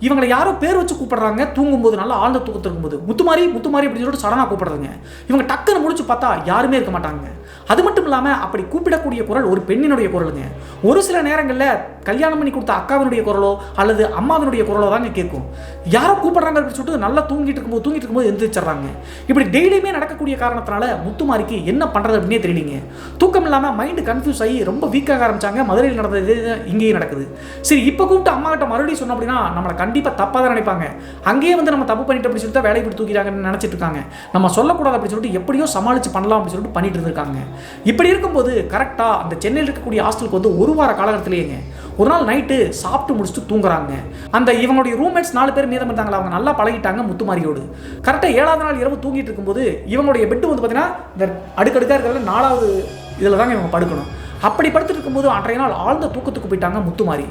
இவங்களை யாரோ பேர் வச்சு கூப்பிடுறாங்க. தூங்கும்போது நல்லா ஆழ்ந்த தூக்கத்தில் இருக்கும்போது முத்துமாரி முத்துமாரி அப்படின்னு சொல்லிட்டு சடனாக கூப்பிடுறதுங்க. இவங்க டக்குன்னு முடிச்சு பார்த்தா யாருமே இருக்க மாட்டாங்க. அது மட்டும் இல்லாமல் அப்படி கூப்பிடக்கூடிய குரல் ஒரு பெண்ணினுடைய குரலுங்க. ஒரு சில நேரங்களில் கல்யாணம் பண்ணி கொடுத்த அக்காவினுடைய குரலோ அல்லது அம்மாவினுடைய குரலோ தாங்க கேட்கும். யாரோ கூப்பிடுறாங்க அப்படின்னு சொல்லிட்டு நல்லா தூங்கிட்டு இருக்கும்போது எந்திரிச்சிடறாங்க. இப்படி டெய்லியுமே நடக்கக்கூடிய காரணத்தினால முத்துமாரிக்கு என்ன பண்ணுறது அப்படின்னே தெரியலிங்க. தூக்கம் இல்லாமல் மைண்டு கன்ஃபியூஸ் ஆகி ரொம்ப வீக்காக ஆரம்பிச்சாங்க. மதுரையில் நடந்தது இங்கேயும் நடக்குது. சரி இப்போ கூப்பிட்டு அம்மா கிட்ட மறுபடியும் சொன்னோம் அப்படின்னா நம்மளை கண்டிப்பாக தப்பாக தான் நினைப்பாங்க. அங்கேயே வந்து நம்ம தப்பு பண்ணிட்டு அப்படின்னு சொல்லிட்டு வேலைக்கு விட்டு தூக்கிட்டாங்கன்னு நினச்சிட்டு இருக்காங்க. நம்ம சொல்லக்கூடாது அப்படின்னு சொல்லிட்டு எப்படியோ சமாளித்து பண்ணலாம் அப்படின்னு சொல்லிட்டு பண்ணிட்டு இருந்திருக்காங்க. இப்படி இருக்கும்போது கரெக்டாக அந்த சென்னையில் இருக்கக்கூடிய ஹாஸ்டலுக்கு வந்து ஒரு வார காலகட்டத்திலேங்க ஒரு நாள் நைட்டு சாப்பிட்டு முடிச்சுட்டு தூங்குறாங்க. அந்த இவங்களுடைய ரூம்மேட்ஸ் 4 பேர் மீதம் இருந்தாங்களா, அவங்க நல்லா பழகிட்டாங்க முத்துமாரியோடு. கரெக்டாக 7வது நாள் இரவு தூங்கிட்டு இருக்கும்போது இவங்களுடைய பெட்டு வந்து பார்த்தீங்கன்னா இந்த அடுக்கடுக்காக இருக்கிறதுல 4வது இதில் தாங்க இவங்க படுக்கணும். அப்படி படுத்துட்டு இருக்கும்போது அன்றைய நாள் ஆழ்ந்த தூக்கத்துக்கு போயிட்டாங்க முத்துமாரி.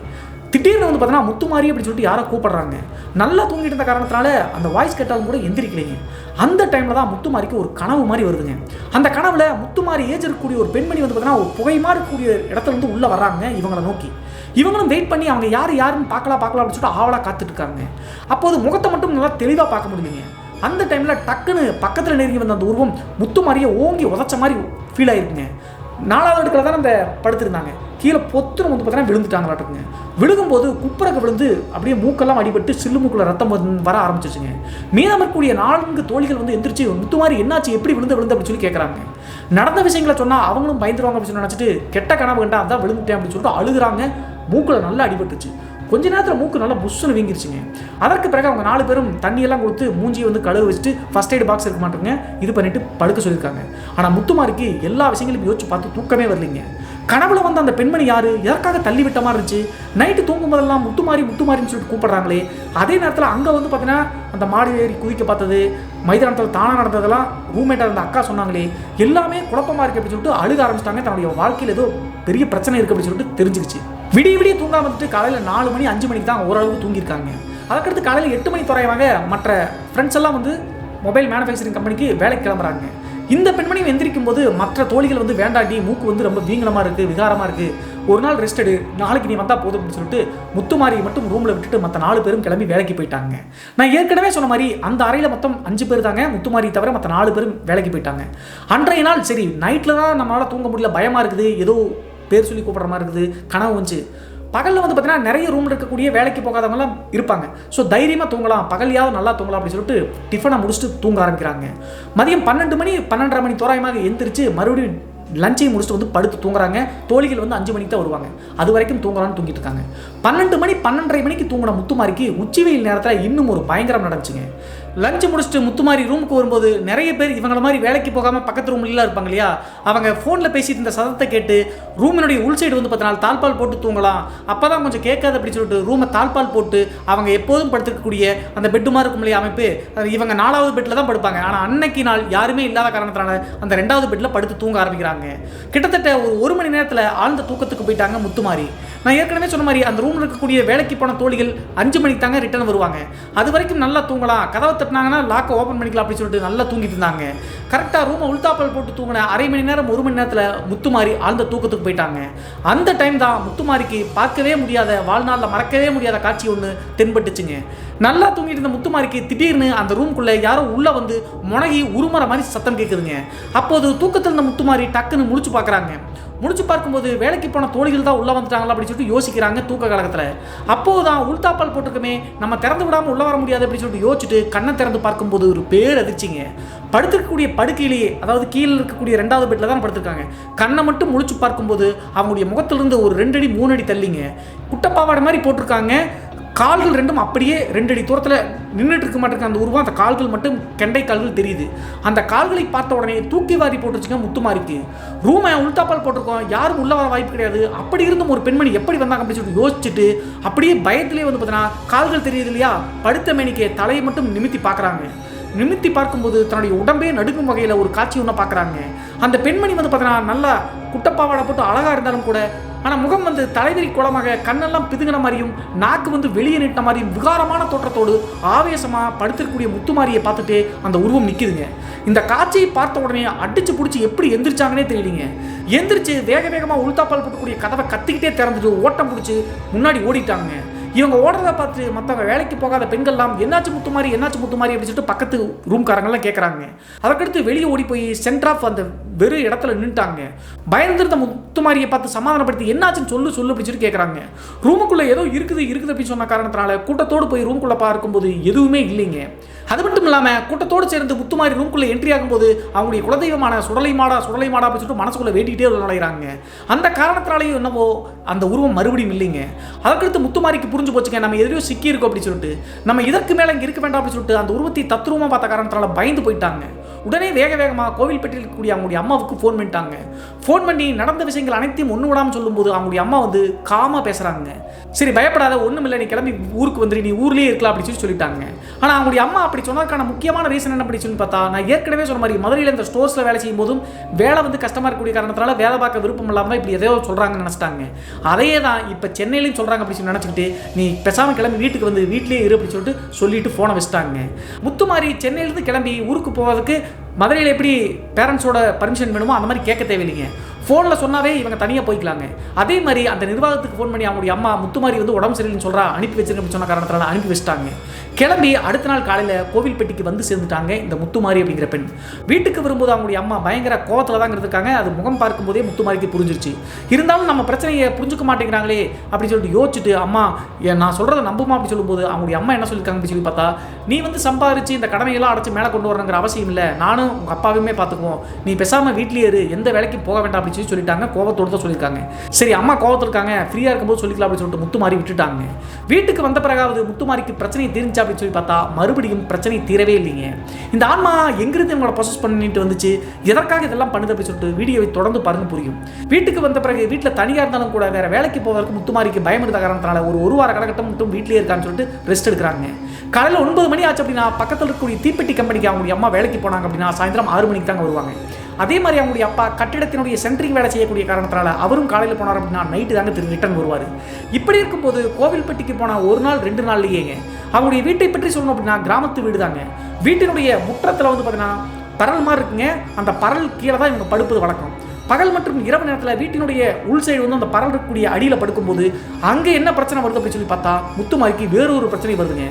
திடீர்னு வந்து பார்த்தீங்கன்னா முத்துமாரி அப்படின்னு சொல்லிட்டு யாரோ கூப்பிடுறாங்க. நல்லா தூங்கிட்டு இருந்த காரணத்தினால அந்த வாய்ஸ் கேட்டாலும் கூட எந்திரிக்கலைங்க. அந்த டைமில் தான் முத்துமாரிக்கு ஒரு கனவு மாதிரி வருதுங்க. அந்த கனவுல முத்துமாரி ஏஜ் இருக்கக்கூடிய ஒரு பெண்மணி வந்து பார்த்தீங்கன்னா ஒரு புகை மாதிரி இருக்கக்கூடிய இடத்துல வந்து உள்ளே வர்றாங்க இவங்களை நோக்கி. இவங்களும் வெயிட் பண்ணி அவங்க யாருன்னு பார்க்கலாம் அப்படின்னு சொல்லிட்டு ஆவலாக காத்துட்டு இருக்காங்க. அப்போது முகத்தை மட்டும் நல்லா தெளிவாக பார்க்க முடியுங்க. அந்த டைமில் டக்குன்னு பக்கத்தில் நெருங்கி வந்த அந்த உருவம் முத்துமாரியை ஓங்கி உதச்ச மாதிரி ஃபீல் ஆயிருக்குங்க. 4வது அடுக்கில் தான் அந்த படுத்திருந்தாங்க. கீழே பொத்துன்னு வந்து பார்த்தீங்கன்னா விழுந்துட்டாங்களாட்டுங்க. விழுகும்போது குப்புறக்கு விழுந்து அப்படியே மூக்கெல்லாம் அடிபட்டு சில்லு மூக்கில் ரத்தம் வர ஆரம்பிச்சிச்சுங்க. மீதம் இருக்கக்கூடிய 4 தோழிகள் வந்து எந்திரிச்சு முத்துமாரி என்னாச்சு, எப்படி விழுந்து அப்படின்னு சொல்லி கேட்குறாங்க. நடந்த விஷயங்களை சொன்னால் அவங்களும் பயந்துருவாங்க அப்படின்னு சொல்லி நினச்சிட்டு கெட்ட கனவு கண்டா அதான் விழுந்துட்டேன் அப்படின்னு சொல்லிட்டு அழுகுறாங்க. மூக்கில் நல்லா அடிபட்டுச்சு. கொஞ்ச நேரத்தில் மூக்கு நல்லா புஷ்ஷுன்னு வீங்கிருச்சுங்க. அதற்கு பிறகு அவங்க 4 பேரும் தண்ணியெல்லாம் கொடுத்து மூஞ்சியை வந்து கழுவு வச்சுட்டு ஃபர்ஸ்ட் எய்ட் பாக்ஸ் இருக்க மாட்டேங்க இது பண்ணிட்டு படுக்க சொல்லியிருக்காங்க. ஆனால் முத்துமாரிக்கு எல்லா விஷயங்களையும் யோசிச்சு பார்த்து தூக்கமே வரலைங்க. கனவுல வந்து அந்த பெண்மணி யாரு, எதற்காக தள்ளி விட்ட மாதிரி இருந்துச்சு. நைட்டு தூங்கும் போதெல்லாம் முத்துமாரின்னு சொல்லிட்டு கூப்பிடுறாங்களே. அதே நேரத்தில் அங்கே வந்து பார்த்தீங்கன்னா அந்த மாடி ஏறி குதிக்க பார்த்தது, மைதானத்தில் தானாக நடந்ததெல்லாம் ரூம்மேட்டாக இருந்த அக்கா சொன்னாங்களே, எல்லாமே குழப்பமாக இருக்குது அப்படின்னு சொல்லிட்டு அழுக ஆரம்பிச்சிட்டாங்க. தன்னுடைய வாழ்க்கையில் ஏதோ பெரிய பிரச்சனை இருக்குது அப்படின்னு சொல்லிட்டு தெரிஞ்சிருச்சு. விடிய தூங்காம வந்துட்டு காலையில் 4 மணி 5 மணிக்கு தான் ஓரளவுக்கு தூங்கியிருக்காங்க. அதுக்கடுத்து காலையில் 8 மணி துறையவாங்க மற்ற ஃப்ரெண்ட்ஸ் எல்லாம் வந்து மொபைல் மேனுஃபேக்சரிங் கம்பெனிக்கு வேலைக்கு கிளம்புறாங்க. இந்த பெண்மணியும் எந்திரிக்கும் போது மற்ற தோழிகள் வந்து வேண்டாடி, மூக்கு வந்து ரொம்ப வீங்கலமாக இருக்குது, விகாரமாக இருக்குது, ஒரு நாள் ரெஸ்ட் எடு, நாளைக்கு நீ வந்தால் போதும் அப்படின்னு சொல்லிட்டு முத்துமாரியை மட்டும் ரூமில் விட்டுட்டு மற்ற 4 பேரும் கிளம்பி வேலைக்கு போயிட்டாங்க. நான் ஏற்கனவே சொன்ன மாதிரி அந்த அறையில் மொத்தம் 5 பேர் தாங்க. முத்துமாரி தவிர மற்ற 4 பேரும் வேலைக்கு போயிட்டாங்க. அன்றைய நாள் சரி நைட்டில் தான் நம்மளால் தூங்க முடியல, பயமாக இருக்குது, ஏதோ பேர் சொல்லி கூப்பிட்ற மாதிரி இருக்குது, கனவு வந்துச்சு. பகலில் வந்து பார்த்தீங்கன்னா நிறைய ரூமில் இருக்கக்கூடிய வேலைக்கு போகாதவங்களாம் இருப்பாங்க. ஸோ தைரியமாக தூங்கலாம், பகல்லையாவது நல்லா தூங்கலாம் அப்படின்னு சொல்லிட்டு டிஃபனை முடிச்சுட்டு தூங்க ஆரம்பிக்கிறாங்க. மதியம் 12 மணி 12:30 மணி தோராயமாக எந்திரிச்சு மறுபடியும் லஞ்சையும் முடிச்சுட்டு வந்து படுத்து தூங்குறாங்க. தோழிகள் வந்து 5 மணிக்கு தான் வருவாங்க. அது வரைக்கும் தூங்கலான்னு தூங்கிட்டு இருக்காங்க. 12 மணி 12:30 மணிக்கு தூங்கின முத்துமாரிக்கு உச்சி வெயில் நேரத்தில் இன்னும் ஒரு பயங்கரம் நடந்துச்சுங்க. லஞ்சு முடிச்சுட்டு முத்துமாரி ரூமுக்கு வரும்போது நிறைய பேர் இவங்கள மாதிரி வேலைக்கு போகாமல் பக்கத்து ரூம்லாம் இருப்பாங்க இல்லையா, அவங்க ஃபோனில் பேசிட்டு இருந்த சதத்தை கேட்டு ரூமினுடைய உள் சைடு வந்து 10 நாள் தாழ்பால் போட்டு தூங்கலாம், அப்போ தான் கொஞ்சம் கேட்காது அப்படின்னு சொல்லிட்டு ரூமை தாழ்பால் போட்டு அவங்க எப்போதும் படுத்துக்கக்கூடிய அந்த பெட்டு மாதிரி இருக்கும் இல்லையா அமைப்பு, இவங்க 4வது பெட்டில் தான் படுப்பாங்க. ஆனால் அன்னைக்கு நாள் யாருமே இல்லாத காரணத்தினால அந்த 2வது பெட்டில் படுத்து தூங்க ஆரம்பிக்கிறாங்க. கிட்டத்தட்ட ஒரு மணி நேரத்தில் ஆழ்ந்த தூக்கத்துக்கு போயிட்டாங்க முத்துமாரி. நான் ஏற்கனவே சொன்ன மாதிரி அந்த ரூமில் இருக்கக்கூடிய வேலைக்கு போன தோழிகள் 5 மணிக்கு தாங்க ரிட்டர்ன் வருவாங்க. அது வரைக்கும் நல்லா தூங்கலாம், கதவை தட்டினாங்கன்னா லாக்கை ஓப்பன் பண்ணிக்கலாம் அப்படின்னு சொல்லிட்டு நல்லா தூங்கிட்டு இருந்தாங்க. கரெக்டாக ரூமை உள்தாப்பல் போட்டு தூங்கின அரை மணி நேரம் 1 மணி நேரத்தில் முத்துமாரி ஆழ்ந்த தூக்கத்துக்கு போயிட்டாங்க. அந்த டைம் தான் முத்துமாரிக்கு பார்க்கவே முடியாத, வாழ்நாளில் மறக்கவே முடியாத காட்சி ஒன்று தென்பட்டுச்சுங்க. நல்லா தூங்கிட்டு இருந்த முத்துமாரிக்கு திடீர்னு அந்த ரூம்குள்ளே யாரோ உள்ளே வந்து முனகி உருமற மாதிரி சத்தம் கேட்குதுங்க. அப்போது தூக்கத்தில் இருந்த முத்துமாரி டக்குன்னு முழிச்சு பார்க்குறாங்க. முடிச்சு பார்க்கும்போது வேலைக்கு போன தோழிகள் தான் உள்ளே வந்துட்டாங்களா அப்படின்னு சொல்லிட்டு யோசிக்கிறாங்க தூக்க கழகத்தில். அப்போது தான் உள்தாப்பால் போட்டுக்குமே, நம்ம திறந்து விடாமல் உள்ளே வர முடியாது அப்படின்னு சொல்லிட்டு யோசிச்சுட்டு கண்ணை திறந்து பார்க்கும்போது ஒரு பேர் அதிர்ச்சிங்க. படுத்திருக்கக்கூடிய படுக்கையிலேயே, அதாவது கீழே இருக்கக்கூடிய 2வது பெட்டில் தான் படுத்திருக்காங்க. கண்ணை மட்டும் முழிச்சு பார்க்கும்போது அவங்களுடைய முகத்திலிருந்து ஒரு 2 அடி 3 அடி தள்ளிங்க குட்டப்பாவாடை மாதிரி போட்டிருக்காங்க. கால்கள் ரெண்டும் அப்படியே 2 அடி தூரத்தில் நின்றுட்டு இருக்க மாட்டேங்க அந்த உருவம். அந்த கால்கள் மட்டும் கெண்டை கால்கள் தெரியுது. அந்த கால்களை பார்த்த உடனே தூக்கி வாரி போட்டுருச்சுங்க முத்துமாரிக்கு. ரூமை உள்தாப்பால் போட்டிருக்கோம், யாரும் உள்ள வர வாய்ப்பு கிடையாது, அப்படி இருந்தும் ஒரு பெண்மணி எப்படி வந்தாங்க அப்படின்னு சொல்லிட்டு யோசிச்சுட்டு அப்படியே பயத்திலே வந்து பார்த்தீங்கன்னா கால்கள் தெரியுது இல்லையா, படுத்த மேனிக்கு தலையை மட்டும் நிமித்தி பார்க்குறாங்க. நிமித்தி பார்க்கும்போது தன்னுடைய உடம்பே நடுக்கும் வகையில் ஒரு காட்சி ஒன்று பார்க்குறாங்க. அந்த பெண்மணி வந்து பார்த்தீங்கன்னா நல்லா குட்டப்பாவாடை போட்டு அழகாக இருந்தாலும் கூட, ஆனால் முகம் வந்து தலைவிரி குளமாக, கண்ணெல்லாம் பிதுங்கின மாதிரியும், நாக்கு வந்து வெளியே நீட்ட மாதிரியும் விகாரமான தோற்றத்தோடு ஆவேசமாக படுத்திருக்கக்கூடிய முத்துமாரியை பார்த்துட்டு அந்த உருவம் நிற்கிதுங்க. இந்த காட்சியை பார்த்த உடனே அடிச்சு பிடிச்சி எப்படி எந்திரிச்சாங்கன்னே தெரியலீங்க. எந்திரிச்சு வேக வேகமாக உள்தாப்பால் போட்டக்கூடிய கதவை கத்திக்கிட்டே திறந்துட்டு ஓட்டம் பிடிச்சி முன்னாடி ஓடிட்டாங்க. இவங்க ஓடுறதை பார்த்து மற்றவங்க வேலைக்கு போகாத பெண்கள்லாம் என்னாச்சு முத்துமாரி அப்படின்னு சொல்லிட்டு பக்கத்து ரூம்காரங்கெல்லாம் கேட்குறாங்க. அதற்கடுத்து வெளியே ஓடி போய் சென்டர் ஆஃப் அந்த வெறும் இடத்துல நின்றுட்டாங்க. பயந்துருந்த முத்துமாரியை பார்த்து சமாதானப்படுத்தி என்னாச்சுன்னு சொல்லு அப்படின்னு சொல்லிட்டு கேட்குறாங்க. ரூமுக்குள்ளே ஏதோ இருக்குது அப்படின்னு சொன்ன காரணத்தினால கூட்டத்தோடு போய் ரூம்குள்ளே பார்க்கும்போது எதுவுமே இல்லைங்க. அது மட்டும் இல்லாமல் கூட்டத்தோடு சேர்ந்து முத்துமாரி ரூம்குள்ளே என்ட்ரி ஆகும்போது அவங்களுடைய குலதெய்வமான சுடலை மாடா அப்படின்னு சொல்லிட்டு மனசுக்குள்ளே வேண்டிகிட்டே நுழைகிறாங்க. அந்த காரணத்தினாலேயும் என்னவோ அந்த உருவம் மறுபடியும் இல்லைங்க. அதற்கடுத்து முத்துமாரிக்கு புரிஞ்சு போச்சுங்க, நம்ம எதிரையோ சிக்கி இருக்கோம் அப்படின்னு சொல்லிட்டு, நம்ம இதற்கு மேலே இங்கே இருக்க வேண்டாம் அப்படின்னு சொல்லிட்டு அந்த உருவத்தை தத்ரூபமாக பார்த்த காரணத்தினால பயந்து போயிட்டாங்க. உடனே வேக வேகமாக கோவில்பட்டியில் இருக்கக்கூடிய அவங்களுடைய அம்மாவுக்கு ஃபோன் பண்ணிட்டாங்க. ஃபோன் பண்ணி நடந்த விஷயங்கள் அனைத்தையும் ஒன்று விடாமல் சொல்லும்போது அவங்களுடைய அம்மா வந்து காமாக பேசுகிறாங்க. சரி பயப்படாத, ஒன்றும் இல்லை, நீ கிளம்பி ஊருக்கு வந்துரு, நீ ஊர்லேயே இருக்கலாம் அப்படின்னு சொல்லிட்டாங்க. ஆனால் அவங்களுடைய அம்மா அப்படி சொன்னதுக்கான முக்கியமான ரீசன் என்ன அப்படின்னு சொல்லி பார்த்தா, நான் ஏற்கனவே சொன்ன மாதிரி மதுரையில் இந்த ஸ்டோர்ஸில் வேலை செய்யும் போதும் வேலை வந்து கஷ்டமாக இருக்கக்கூடிய காரணத்தினால வேலை பார்க்க விருப்பம் இல்லாமல் இப்படி எதையோ சொல்கிறாங்கன்னு நினச்சிட்டாங்க. அதையே தான் இப்போ சென்னையிலையும் சொல்கிறாங்க அப்படின்னு சொல்லி நினச்சிக்கிட்டு நீ பேசாமல் கிளம்பி வீட்டுக்கு வந்து வீட்டிலேயே இரு அப்படின்னு சொல்லிட்டு ஃபோனை வச்சுட்டாங்க. முத்துமாரி சென்னையிலேருந்து கிளம்பி ஊருக்கு போவதுக்கு மதுரையில் எப்படி பேரண்ட்ஸோட பர்மிஷன் வேணுமோ அந்த மாதிரி கேட்க தேவையில்லைங்க. ஃபோனில் சொன்னாவே இவங்க தனியாக போய்க்கலாங்க. அதே மாதிரி அந்த நிர்வாகத்துக்கு ஃபோன் பண்ணி அவங்களுடைய அம்மா முத்துமாரி வந்து உடம்பு சரியில்லைன்னு சொல்கிறா, அனுப்பி வச்சிருக்கேன்னு சொன்ன காரணத்தினால அனுப்பி வச்சுட்டாங்க. கிளம்பி அடுத்த நாள் காலையில் கோவில்பட்டிக்கு வந்து சேர்ந்துட்டாங்க இந்த முத்துமாரி அப்படிங்கிற பெண். வீட்டுக்கு வரும்போது அவங்களுடைய அம்மா பயங்கர கோவத்தில் தான் இருக்காங்க. அது முகம் பார்க்கும்போதே முத்துமாரிக்கு புரிஞ்சிருச்சு. இருந்தாலும் நம்ம பிரச்சனையை புரிஞ்சுக்க மாட்டேங்கிறாங்களே அப்படின்னு சொல்லிட்டு யோசிச்சுட்டு, அம்மா நான் சொல்கிறத நம்புமா அப்படின்னு சொல்லும்போது அவங்களுடைய அம்மா என்ன சொல்லியிருக்காங்க அப்படின்னு சொல்லி பார்த்தா, நீ வந்து சம்பாரிச்சு இந்த கடமையெல்லாம் அடைச்சி மேலே கொண்டு வரணுங்கிற அவசியம் இல்லை, நானும் உங்கள் அப்பாவுமே பார்த்துக்குவோம், நீ பேசாமல் வீட்லேயே இரு, எந்த வேலைக்கும் போக வேண்டாம் அப்படின்னு சொல்லிட்டாங்க. கோவத்தோடு தான் சொல்லியிருக்காங்க. சரி அம்மா கோவத்தில் இருக்காங்க, ஃப்ரீயாக இருக்கும்போது சொல்லிக்கலாம் அப்படின்னு சொல்லிட்டு முத்துமாரி விட்டுட்டாங்க. வீட்டுக்கு வந்த பிறகாவது முத்துமாரிக்கு பிரச்சனை தீர்ந்துச்சா அப்படின்னு சொல்லி பார்த்தா மறுபடியும் பிரச்சனை தீரவே இல்லைங்க. இந்த ஆன்மா எங்கிருந்து இவங்களோட ப்ரொசஸ் பண்ணிட்டு வந்துச்சு, எதற்காக இதெல்லாம் பண்ணுது அப்படின்னு சொல்லிட்டு வீடியோவை தொடர்ந்து பாருங்க புரியும். வீட்டுக்கு வந்த பிறகு வீட்டில் தனியாக இருந்தாலும் கூட வேற வேலைக்கு போவதற்கு முத்துமாரிக்கு பயம் இருந்த காரணத்தினால ஒரு வார காலகட்டம் மட்டும் வீட்டிலேயே இருக்கான்னு சொல்லிட்டு ரெஸ்ட் எடுக்கிறாங்க. காலையில் 9 மணி ஆச்சு அப்படின்னா பக்கத்தில் இருக்கக்கூடிய தீப்பெட்டி கம்பெனிக்கு அவங்களுடைய அம்மா வேலைக்கு போனாங்க அப்படின்னா சாயந்தரம் 6 மணிக்கு தாங்க வருவாங்க. அதே மாதிரி அவங்களுடைய அப்பா கட்டிடத்தினுடைய சென்ட்ரிங் வேலை செய்யக்கூடிய காரணத்தினால அவரும் காலையில் போனார் அப்படின்னா நைட்டு தாங்க திரும்பி ரிட்டர்ன் வருவார். இப்படி இருக்கும்போது கோவில்பட்டிக்கு போனால் 1 நாள் 2 நாள்லேயேங்க அவங்களுடைய வீட்டை பற்றி சொல்லணும் அப்படின்னா கிராமத்து வீடு தாங்க. வீட்டினுடைய முற்றத்தில் வந்து பார்த்தீங்கன்னா பரல் மாதிரி இருக்குங்க. அந்த பரல் கீழே தான் இவங்க படுப்பது வழக்கம். பகல் மற்றும் இரவு நேரத்தில் வீட்டினுடைய உள் சைடு வந்து அந்த பரல் இருக்கக்கூடிய அடியில் படுக்கும்போது அங்கே என்ன பிரச்சனை வருது அப்படின்னு சொல்லி பார்த்தா முத்துமாரிக்கு வேறு ஒரு பிரச்சனை வருதுங்க.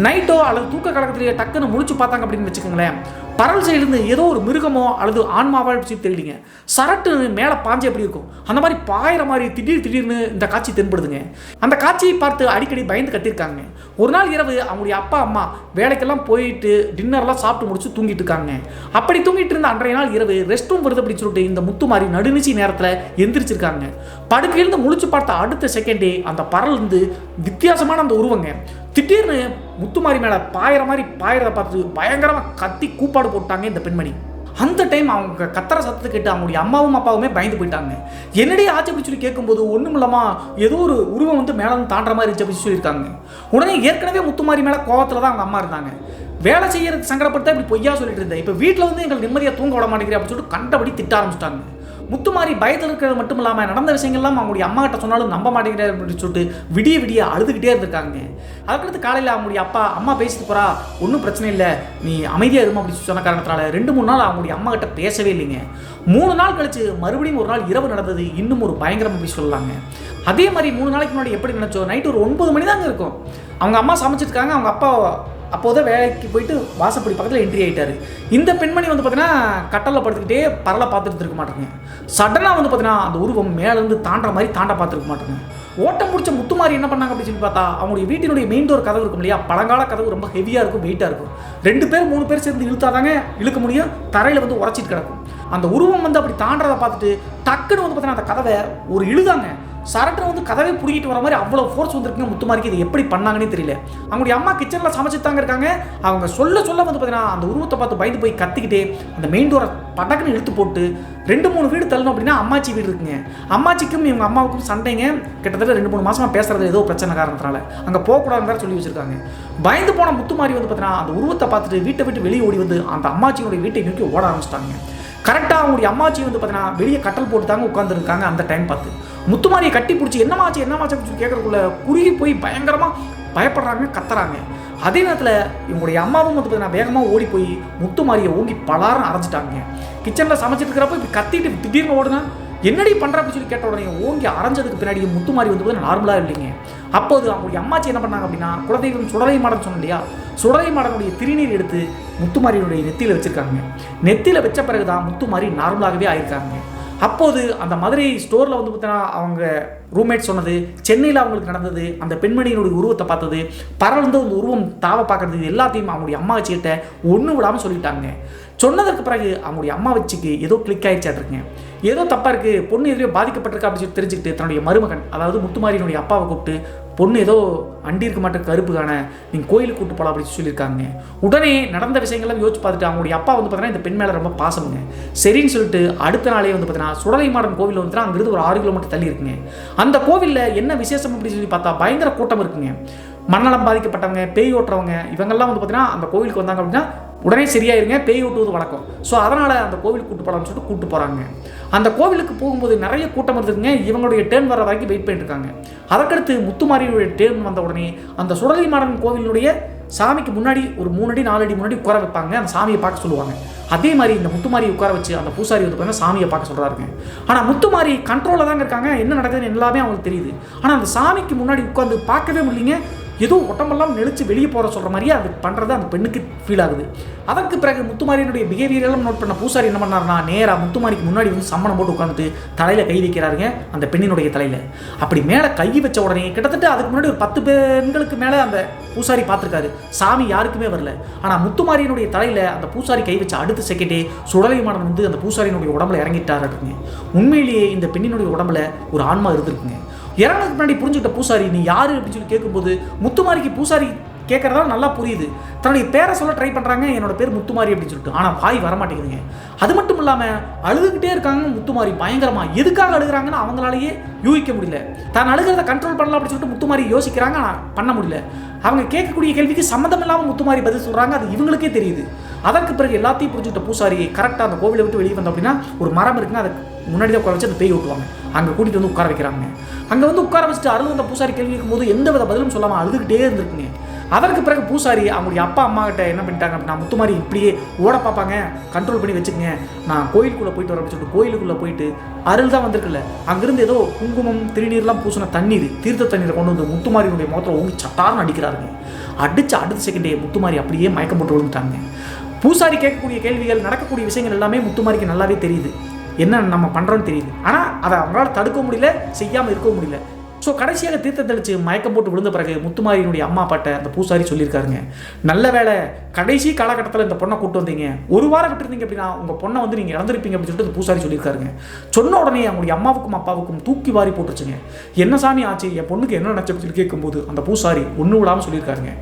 நைட்டோ அல்லது தூக்க கலக்கத்திலேயே டக்குன்னு முழிச்சு பார்த்தாங்க அப்படின்னு வச்சுக்கோங்களேன், பரல் சைடுலேருந்து ஏதோ ஒரு மிருகமோ அல்லது ஆன்மாவோ சொல்லி தெரியலிங்க, சரட்டு மேலே பாஞ்சு எப்படி இருக்கும் அந்த மாதிரி பாயிற மாதிரி திடீர்னு இந்த காட்சி தென்படுதுங்க. அந்த காட்சியை பார்த்து அடிக்கடி பயந்து கத்திருக்காங்க. ஒரு நாள் இரவு அவங்களுடைய அப்பா அம்மா வேலைக்கெல்லாம் போயிட்டு டின்னர்லாம் சாப்பிட்டு முடிச்சு தூங்கிட்டு இருக்காங்க. அப்படி தூங்கிட்டு இருந்த அன்றைய நாள் இரவு ரெஸ்ட் ரூம் வருது அப்படின்னு சொல்லிட்டு இந்த முத்துமாரி நடுநிசி நேரத்தில் எந்திரிச்சிருக்காங்க. படுக்கையிலிருந்து முழிச்சு பார்த்த அடுத்த செகண்டே அந்த பரல் இருந்து வித்தியாசமான அந்த உருவங்க திடீர்னு முத்துமாரி மேலே பாயிற மாதிரி பாயிறதை பார்த்து பயங்கரமாக கத்தி கூப்பாடு போட்டாங்க இந்த பெண்மணி. அந்த டைம் அவங்க கத்துற சத்தத்தை கேட்டு அவங்களுடைய அம்மாவும் அப்பாவுமே பயந்து போயிட்டாங்க. என்னடி ஆச்சு அப்படின்னு சொல்லி கேட்கும்போது ஒன்றும் இல்லாமல் ஏதோ ஒரு உருவம் வந்து மேலே வந்து தாண்டுற மாதிரி இருந்துச்சு அப்படின்னு சொல்லியிருக்காங்க. உடனே ஏற்கனவே முத்துமாரி மேலே கோவத்தில் தான் அவங்க அம்மா இருந்தாங்க. வேலை செய்யறதுக்கு சங்கடப்பட்டு இப்படி பொய்யா சொல்லிட்டு இருந்தேன், இப்போ வீட்டில் வந்து எங்களுக்கு நிம்மதியாக தூங்க விட மாட்டேங்கிறேன் அப்படின்னு சொல்லிட்டு கண்டபடி திட்ட ஆரம்பிச்சிட்டாங்க. முத்துமாரி பயத்தில் இருக்கிறது மட்டும் இல்லாமல் நடந்த விஷயங்கள்லாம் அவங்களுடைய அம்மா கிட்ட சொன்னாலும் நம்ப மாட்டேங்கிறார் அப்படின்னு சொல்லிட்டு விடிய அழுதுகிட்டே இருந்திருக்காங்க. அதுக்கடுத்து காலையில் அவங்களுடைய அம்மா பேசிட்டு போறா, ஒன்றும் பிரச்சனை இல்லை, நீ அமைதியாக இருமா அப்படின்னு சொன்ன காரணத்தினால 2-3 நாள் அவங்களுடைய அம்மா கிட்ட பேசவே இல்லைங்க. 3 நாள் கழிச்சு மறுபடியும் ஒரு நாள் இரவு நடந்தது இன்னும் ஒரு பயங்கரம் அப்படி சொல்லலாங்க. அதே மாதிரி 3 நாளைக்கு முன்னாடி எப்படி நினைச்சோம், நைட்டு ஒரு 9 மணி தாங்க இருக்கும். அவங்க அம்மா சமைச்சிருக்காங்க, அவங்க அப்பா அப்போதான் வேலைக்கு போயிட்டு வாசப்படி பக்கத்தில் என்ட்ரி ஆகிட்டார். இந்த பெண்மணி வந்து பார்த்தீங்கன்னா கட்டலில் படுத்துக்கிட்டே பரலை பார்த்துட்டு இருக்க மாட்டேங்க. சடனாக வந்து பார்த்தீங்கன்னா அந்த உருவம் மேலேருந்து தாண்டுற மாதிரி தாண்ட பார்த்துருக்க மாட்டேங்க. ஓட்டம் முடிச்ச முத்துமாரி என்ன பண்ணாங்க அப்படின்னு சொல்லி பார்த்தா அவங்களுடைய வீட்டினுடைய மெயின் டோர் கதவு இருக்கும் இல்லையா, பழங்கால கதவு ரொம்ப ஹெவியாக இருக்கும், வெயிட்டாக இருக்கும். 2 பேர் 3 பேர் சேர்ந்து இழுத்தாதாங்க இழுக்க முடியும், தரையில் வந்து உரைச்சிட்டு கிடக்கும். அந்த உருவம் வந்து அப்படி தாண்டறதை பார்த்துட்டு டக்குன்னு வந்து பார்த்தீங்கன்னா அந்த கதவை ஒரு இழுதாங்க. சரட்டுன்னு வந்து கதவை பிடிக்கிட்டு வர மாதிரி அவ்வளோ ஃபோர்ஸ் வந்துருக்குங்க முத்துமாரிக்கு. இது எப்படி பண்ணாங்கன்னே தெரியல. அவங்களுடைய அம்மா கிச்சனில் சமைச்சு தாங்க இருக்காங்க. அவங்க சொல்ல வந்து பார்த்தீங்கன்னா அந்த உருவத்தை பார்த்து பயந்து போய் கத்திக்கிட்டே அந்த மெயின் டோரை படக்குன்னு இழுத்து போட்டு 2-3 வீடு தள்ளணும் அப்படின்னா அம்மாச்சி வீடு இருக்குங்க. அம்மாச்சிக்கும் இவங்க அம்மாவுக்கும் சண்டைங்க. கிட்டத்தட்ட 2-3 மாசமாக பேசுறது ஏதோ பிரச்சனை காரணத்தினால அங்கே போகக்கூடாதுன்னு வேறு சொல்லி வச்சிருக்காங்க. பயந்து போன முத்துமாரி வந்து பார்த்தீங்கன்னா அந்த உருவத்தை பார்த்துட்டு வீட்டை விட்டு வெளியே ஓடி வந்து அந்த அம்மாச்சியோடைய வீட்டை நோக்கி ஓட ஆரம்பிச்சிட்டாங்க. கரெக்டாக அவங்களுடைய அம்மாச்சி வந்து பார்த்தீங்கன்னா வெளியே கட்டல் போட்டு தாங்க உட்காந்துருக்காங்க. அந்த டைம் பார்த்து முத்துமாரியை கட்டி பிடிச்சி என்னமாச்சு அப்படின்னு கேட்கறதுக்குள்ள குறுகி போய் பயங்கரமாக பயப்படுறாங்க, கத்துறாங்க. அதே நேரத்தில் இவங்களுடைய அம்மாவும் வந்து பார்த்தீங்கன்னா வேகமாக ஓடி போய் முத்துமாரியை ஓங்கி பலாரம் அரைஞ்சிட்டாங்க. கிச்சனில் சமைச்சிட்டு இருக்கிறப்ப இப்படி கத்திட்டு திடீர்னு ஓடுங்க, என்னடி பண்ணுற அப்படின்னு சொல்லி கேட்ட உடனே ஓங்கி அரைஞ்சதுக்கு பின்னாடி முத்துமாரி வந்து பார்த்தீங்கன்னா நார்மலாக இல்லைங்க. அப்போது அவங்களுடைய அம்மாச்சி என்ன பண்ணாங்க அப்படின்னா குலதெய்வம் சுடலை மாடன் சொன்னோம் இல்லையா, சுடலை மாடனுடைய திருநீர் எடுத்து முத்துமாரியினுடைய நெத்தியில் வச்சுருக்காங்க. நெத்தியில் வச்ச பிறகு தான் முத்துமாரி நார்மலாகவே ஆயிருக்காங்க. அப்போது அந்த மதுரை ஸ்டோரில் வந்து பார்த்தீங்கன்னா அவங்க ரூம்மேட் சொன்னது, சென்னையில் அவங்களுக்கு நடந்தது, அந்த பெண்மணியினுடைய உருவத்தை பார்த்தது, பறந்து அந்த உருவம் தாவ பார்க்கறது, இது எல்லாத்தையும் அவங்களுடைய அம்மா வச்சுக்கிட்ட ஒன்றும் விடாமல் சொல்லிட்டாங்க. சொன்னதற்கு பிறகு அவங்களுடைய அம்மா வச்சுக்கு ஏதோ கிளிக் ஆகிடுச்சாட்ருங்க, ஏதோ தப்பாக இருக்குது, பொண்ணு எதிரையோ பாதிக்கப்பட்டிருக்கா அப்படின்னு சொல்லி தெரிஞ்சுக்கிட்டு தன்னுடைய மருமகன் அதாவது முத்துமாரியினுடைய அப்பாவை கூப்பிட்டு பொண்ணு ஏதோ அண்டி இருக்க மாட்டேன் கருப்பு காண நீங்கள் கோயிலுக்கு கூப்பிட்டு போகலாம் அப்படின்னு சொல்லியிருக்காங்க. உடனே நடந்த விஷயங்கள்லாம் யோசிச்சு பார்த்துட்டு அவங்களுடைய அப்பா வந்து பார்த்தீங்கன்னா இந்த பெண் மேலே ரொம்ப பாசமுங்க. சரின்னு சொல்லிட்டு அடுத்த நாளே வந்து பார்த்தீங்கன்னா சுடலை மாடன் கோவில் வந்து அங்கிருந்து ஒரு 6 கிலோமீட்டர் தள்ளி இருக்குங்க. அந்த கோவிலில் என்ன விசேஷம் அப்படின்னு சொல்லி பார்த்தா பயங்கர கூட்டம் இருக்குங்க. மண்ணலம் பாதிக்கப்பட்டவங்க, பேய் ஓட்டுறவங்க இவங்கெல்லாம் வந்து பார்த்தீங்கன்னா அந்த கோவிலுக்கு வந்தாங்க அப்படின்னா உடனே சரியாயிருங்க, பேய் ஓட்டுவது வழக்கம். ஸோ அதனால் அந்த கோவிலுக்கு கூட்டு போகலாம்னு சொல்லிட்டு கூப்பிட்டு போகிறாங்க. அந்த கோவிலுக்கு போகும்போது நிறைய கூட்டம் இருக்குங்க. இவங்களுடைய டேர்ன் வர வரைக்கும் வெயிட் பண்ணிட்டு இருக்காங்க. அதற்கடுத்து முத்துமாரியுடைய டேர்ன் வந்த உடனே அந்த சுடலை மாடன் கோவிலுடைய சாமிக்கு முன்னாடி ஒரு 3 அடி 4 அடி முன்னாடி உட்கார வைப்பாங்க, அந்த சாமியை பார்க்க சொல்லுவாங்க. அதே மாதிரி இந்த முத்துமாரியை உட்கார வச்சு அந்த பூசாரி வந்து பார்த்தீங்கன்னா சாமியை பார்க்க சொல்கிறாருங்க. ஆனால் முத்துமாரி கண்ட்ரோலில் தாங்க இருக்காங்க, என்ன நடக்குதுன்னு எல்லாமே அவங்களுக்கு தெரியுது. ஆனால் அந்த சாமிக்கு முன்னாடி உட்காந்து பார்க்கவே முடியலைங்க. ஏதோ உடம்பெல்லாம் நெளிச்சு வெளியே போகிற சொல்கிற மாதிரியே அது பண்ணுறது அந்த பெண்ணுக்கு ஃபீல் ஆகுது. அதற்கு பிறகு முத்துமாரியினுடைய பிஹேவியரெல்லாம் நோட் பண்ண பூசாரி என்ன பண்ணாருன்னா நேராக முத்துமாரிக்கு முன்னாடி வந்து சம்மணம் போட்டு உட்காந்துட்டு தலையில் கை வைக்கிறாருங்க அந்த பெண்ணினுடைய தலையில். அப்படி மேலே கை வச்ச உடனே கிட்டத்தட்ட அதுக்கு முன்னாடி ஒரு 10 பெண்களுக்கு மேலே அந்த பூசாரி பார்த்துருக்காரு. சாமி யாருக்குமே வரல. ஆனால் முத்துமாரியினுடைய தலையில் அந்த பூசாரி கை வச்ச அடுத்த செகண்டே சுடலை மாடன் வந்து அந்த பூசாரியினுடைய உடம்புல இறங்கிட்டாருங்க. உண்மையிலேயே இந்த பெண்ணினுடைய உடம்புல ஒரு ஆன்மா இருந்திருக்குங்க. இறங்குறதுக்கு முன்னாடி புரிஞ்சுக்கிட்ட பூசாரி நீ யாரு அப்படின்னு சொல்லி கேட்கும்போது முத்துமாரிக்கு பூசாரி கேட்கறதா நல்லா புரியுது. தன்னுடைய பேரை சொல்ல ட்ரை பண்ணுறாங்க, என்னோட பேர் முத்துமாரி அப்படின்னு சொல்லிட்டு. ஆனால் வாய் வரமாட்டேங்குதுங்க. அது மட்டும் இல்லாமல் அழுதுகிட்டே இருக்காங்க முத்துமாரி பயங்கரமாக. எதுக்காக அழுகிறாங்கன்னு அவங்களாலேயே யூகிக்க முடியல. தான் அழுகிறத கண்ட்ரோல் பண்ணலாம் அப்படின்னு சொல்லிட்டு முத்துமாரி யோசிக்கிறாங்க, ஆனால் பண்ண முடியல. அவங்க கேட்கக்கூடிய கேள்விக்கு சம்மந்தம் இல்லாமல் முத்துமாரி பதில் சொல்கிறாங்க, அது இவங்களுக்கே தெரியுது. அதற்கு பிறகு எல்லாத்தையும் புரிஞ்சுக்கிட்ட பூசாரி கரெக்டாக அந்த கோவிலை விட்டு வெளியே வந்தோம் அப்படின்னா ஒரு மரம் இருக்குங்க, அதை முன்னாடி தான் உட்கார வச்சு அந்த பேய் ஓட்டுவாங்க. அங்கே கூட்டிகிட்டு வந்து உட்கார வைக்கிறாங்க. அங்கே வந்து உட்கார வச்சுட்டு அழுது வந்த பூசாரி கேள்வி கேட்கும்போது எந்த வித பதிலும் சொல்லாமல் அழுதுகிட்டே இருந்திருக்குங்க. அதற்கு பிறகு பூசாரி அவங்களுடைய அப்பா அம்மா கிட்ட என்ன பண்ணிட்டாங்க அப்படின்னா, முத்துமாரி இப்படியே ஓட பார்ப்பாங்க, கண்ட்ரோல் பண்ணி வச்சுக்கங்க, நான் கோயிலுக்குள்ளே போயிட்டு வரேன் சொல்லிட்டு கோயிலுக்குள்ளே போயிட்டு அருள் தான் வந்திருக்குல்ல, அங்கிருந்து ஏதோ குங்குமம் திருநீர்லாம் பூசின தண்ணீர், தீர்த்த தண்ணீரை கொண்டு வந்து முத்துமாரியினுடைய முகத்தில் ஓங்கி சட்டார்னு அடிக்கிறாருங்க. அடித்து அடுத்த செகண்டே முத்துமாரி அப்படியே மயக்கம் போட்டு விழுந்துட்டாங்க. பூசாரி கேட்கக்கூடிய கேள்விகள், நடக்கக்கூடிய விஷயங்கள் எல்லாமே முத்துமாரிக்கு நல்லாவே தெரியுது, என்ன நம்ம பண்ணுறோன்னு தெரியுது. ஆனால் அதை அவங்களால தடுக்க முடியல, செய்யாமல் இருக்கவும் முடியல. ஸோ கடைசியாக தீர்த்தம் தெளித்து மயக்கம் போட்டு விழுந்த பிறகு முத்துமாரியினுடைய அம்மா அப்பாட்ட அந்த பூசாரி சொல்லியிருக்காருங்க, நல்ல வேலை கடைசி காலகட்டத்தில் இந்த பொண்ணை கூட்டு வந்தீங்க, ஒரு வாரம் விட்டுருந்தீங்க அப்படின்னா உங்கள் பொண்ணை வந்து நீங்கள் இறந்துருப்பீங்க அப்படின்னு சொல்லிட்டு அந்த பூசாரி சொல்லியிருக்காருங்க. சொன்ன உடனே அவங்களுடைய அம்மாவுக்கும் அப்பாவுக்கும் தூக்கி வாரி போட்டுருச்சுங்க. என்ன சாமி ஆச்சு, என் பொண்ணுக்கு என்ன நடந்துச்சு அப்படின்னு சொல்லி கேட்கும்போது அந்த பூசாரி ஒன்று விடாமல் சொல்லியிருக்காருங்க.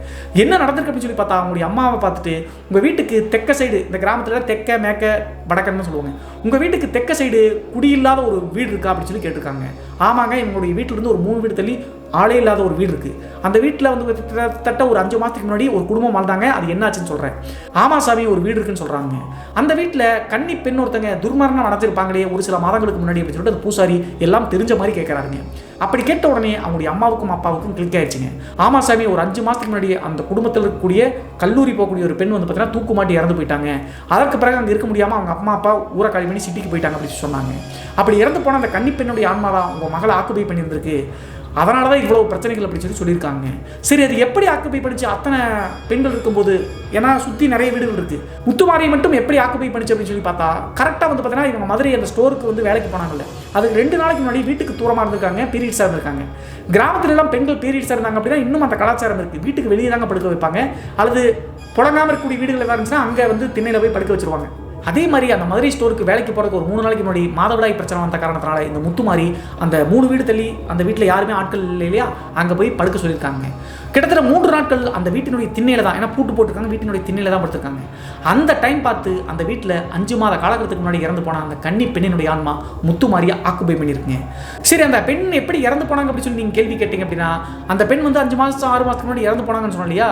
என்ன நடந்திருக்கு அப்படின்னு சொல்லி பார்த்தா, அவங்களுடைய அம்மாவை பார்த்துட்டு, உங்கள் வீட்டுக்கு தெற்க சைடு, இந்த கிராமத்தில் தெற்க மேற்க வடக்கன்னு சொல்லுவாங்க, உங்கள் வீட்டுக்கு தெற்க சைடு குடியில்லாத ஒரு வீடு இருக்கா அப்படின்னு சொல்லி கேட்டிருக்காங்க. ஆமாங்க, இவங்களுடைய வீட்டிலிருந்து ஒரு 3 வீடு தள்ளி ஆளே இல்லாத ஒரு வீடு இருக்குது. அந்த வீட்டில் வந்து கிட்டத்தட்ட ஒரு 5 மாதத்துக்கு முன்னாடி ஒரு குடும்பம் வாழ்ந்தாங்க, அது என்னாச்சுன்னு சொல்கிறேன். ஆமா சாமி, ஒரு வீடு இருக்குன்னு சொல்கிறாங்க. அந்த வீட்டில் கன்னி பெண் ஒருத்தங்க துர்மரணம் அடைஞ்சிருப்பாங்களே ஒரு சில மாதங்களுக்கு முன்னாடி அப்படின்னு சொல்லிட்டு அந்த பூசாரி எல்லாம் தெரிஞ்ச மாதிரி கேட்குறாருங்க. அப்படி கேட்ட உடனே அவங்களுடைய அம்மாவுக்கும் அப்பாவுக்கும் கிளிக் ஆயிடுச்சுங்க. ஆமா சாமி, ஒரு 5 மாதத்துக்கு முன்னாடி அந்த குடும்பத்தில் இருக்கக்கூடிய கல்லூரி போகக்கூடிய ஒரு பெண் வந்து பார்த்தீங்கன்னா தூக்கு மாட்டி இறந்து போயிட்டாங்க. அதற்கு பிறகு அங்கே இருக்க முடியாமல் அவங்க அம்மா அப்பா ஊரை காலி பண்ணி சிட்டிக்கு போயிட்டாங்க அப்படின்னு சொன்னாங்க. அப்படி இறந்து போன அந்த கன்னி பெண்ணுடைய ஆன்மா தான் உங்கள் மகளை ஆக்குபை பண்ணியிருந்திருக்கு, அதனால தான் இவ்வளோ பிரச்சனைகள் அப்படி சொல்லியிருக்காங்க. சரி, அது எப்படி ஆக்குபை பண்ணிச்சு அத்தனை பெண்கள் இருக்கும்போது? ஏன்னா சுற்றி நிறைய வீடுகள் இருக்குது, முத்துமாரியை மட்டும் எப்படி ஆக்குபை பண்ணிச்சு அப்படின்னு சொல்லி பார்த்தா, கரெக்டாக வந்து பார்த்தீங்கன்னா இவங்க மதுரை அந்த ஸ்டோருக்கு வந்து வேலைக்கு போனாங்கல்ல, அதுக்கு 2 நாளைக்கு முன்னாடி வீட்டுக்கு தூரமாக இருந்திருக்காங்க, பீரியட்ஸாக இருந்திருக்காங்க. கிராமத்துலலாம் பெண்கள் பீரியட்ஸாக இருந்தாங்க அப்படின்னா இன்னும் அந்த கலாச்சாரம் இருக்குது, வீட்டுக்கு வெளியே தாங்க படுக்க வைப்பாங்க, அல்லது புழங்காமல் இருக்கக்கூடிய வீடுகள் எதாவது இருந்துச்சுன்னா அங்கே வந்து திண்ணையில் போய் படுக்க வச்சுருவாங்க. அதே மாதிரி அந்த மதுரை ஸ்டோருக்கு வேலைக்கு போகிறதுக்கு ஒரு 3 நாளைக்கு முன்னாடி மாதவிடாய் பிரச்சனை வந்த காரணத்தினால இந்த முத்துமாரி அந்த 3 வீடு தள்ளி அந்த வீட்டில் யாருமே ஆட்கள் இல்லை இல்லையா, அங்கே போய் படுக்க சொல்லியிருக்காங்க. கிட்டத்தட்ட 3 நாட்கள் அந்த வீட்டினுடைய திண்ணையில் தான், ஏன்னா பூட்டு போட்டிருக்காங்க, வீட்டினுடைய திண்ணையில் தான் படுத்திருக்காங்க. அந்த டைம் பார்த்து அந்த வீட்டில் 5 மாத காலகட்டத்துக்கு முன்னாடி இறந்து போன அந்த கன்னி பெண்ணினுடைய ஆன்மா முத்துமாரியை ஆக்குபை பண்ணியிருக்குங்க. சரி, அந்த பெண் எப்படி இறந்து போனாங்க அப்படின்னு சொல்லி நீங்கள் கேள்வி கேட்டீங்க அப்படின்னா, அந்த பெண் வந்து 5 மாதம் 6 மாதத்துக்கு முன்னாடி இறந்து போனாங்கன்னு சொன்னோம் இல்லையா,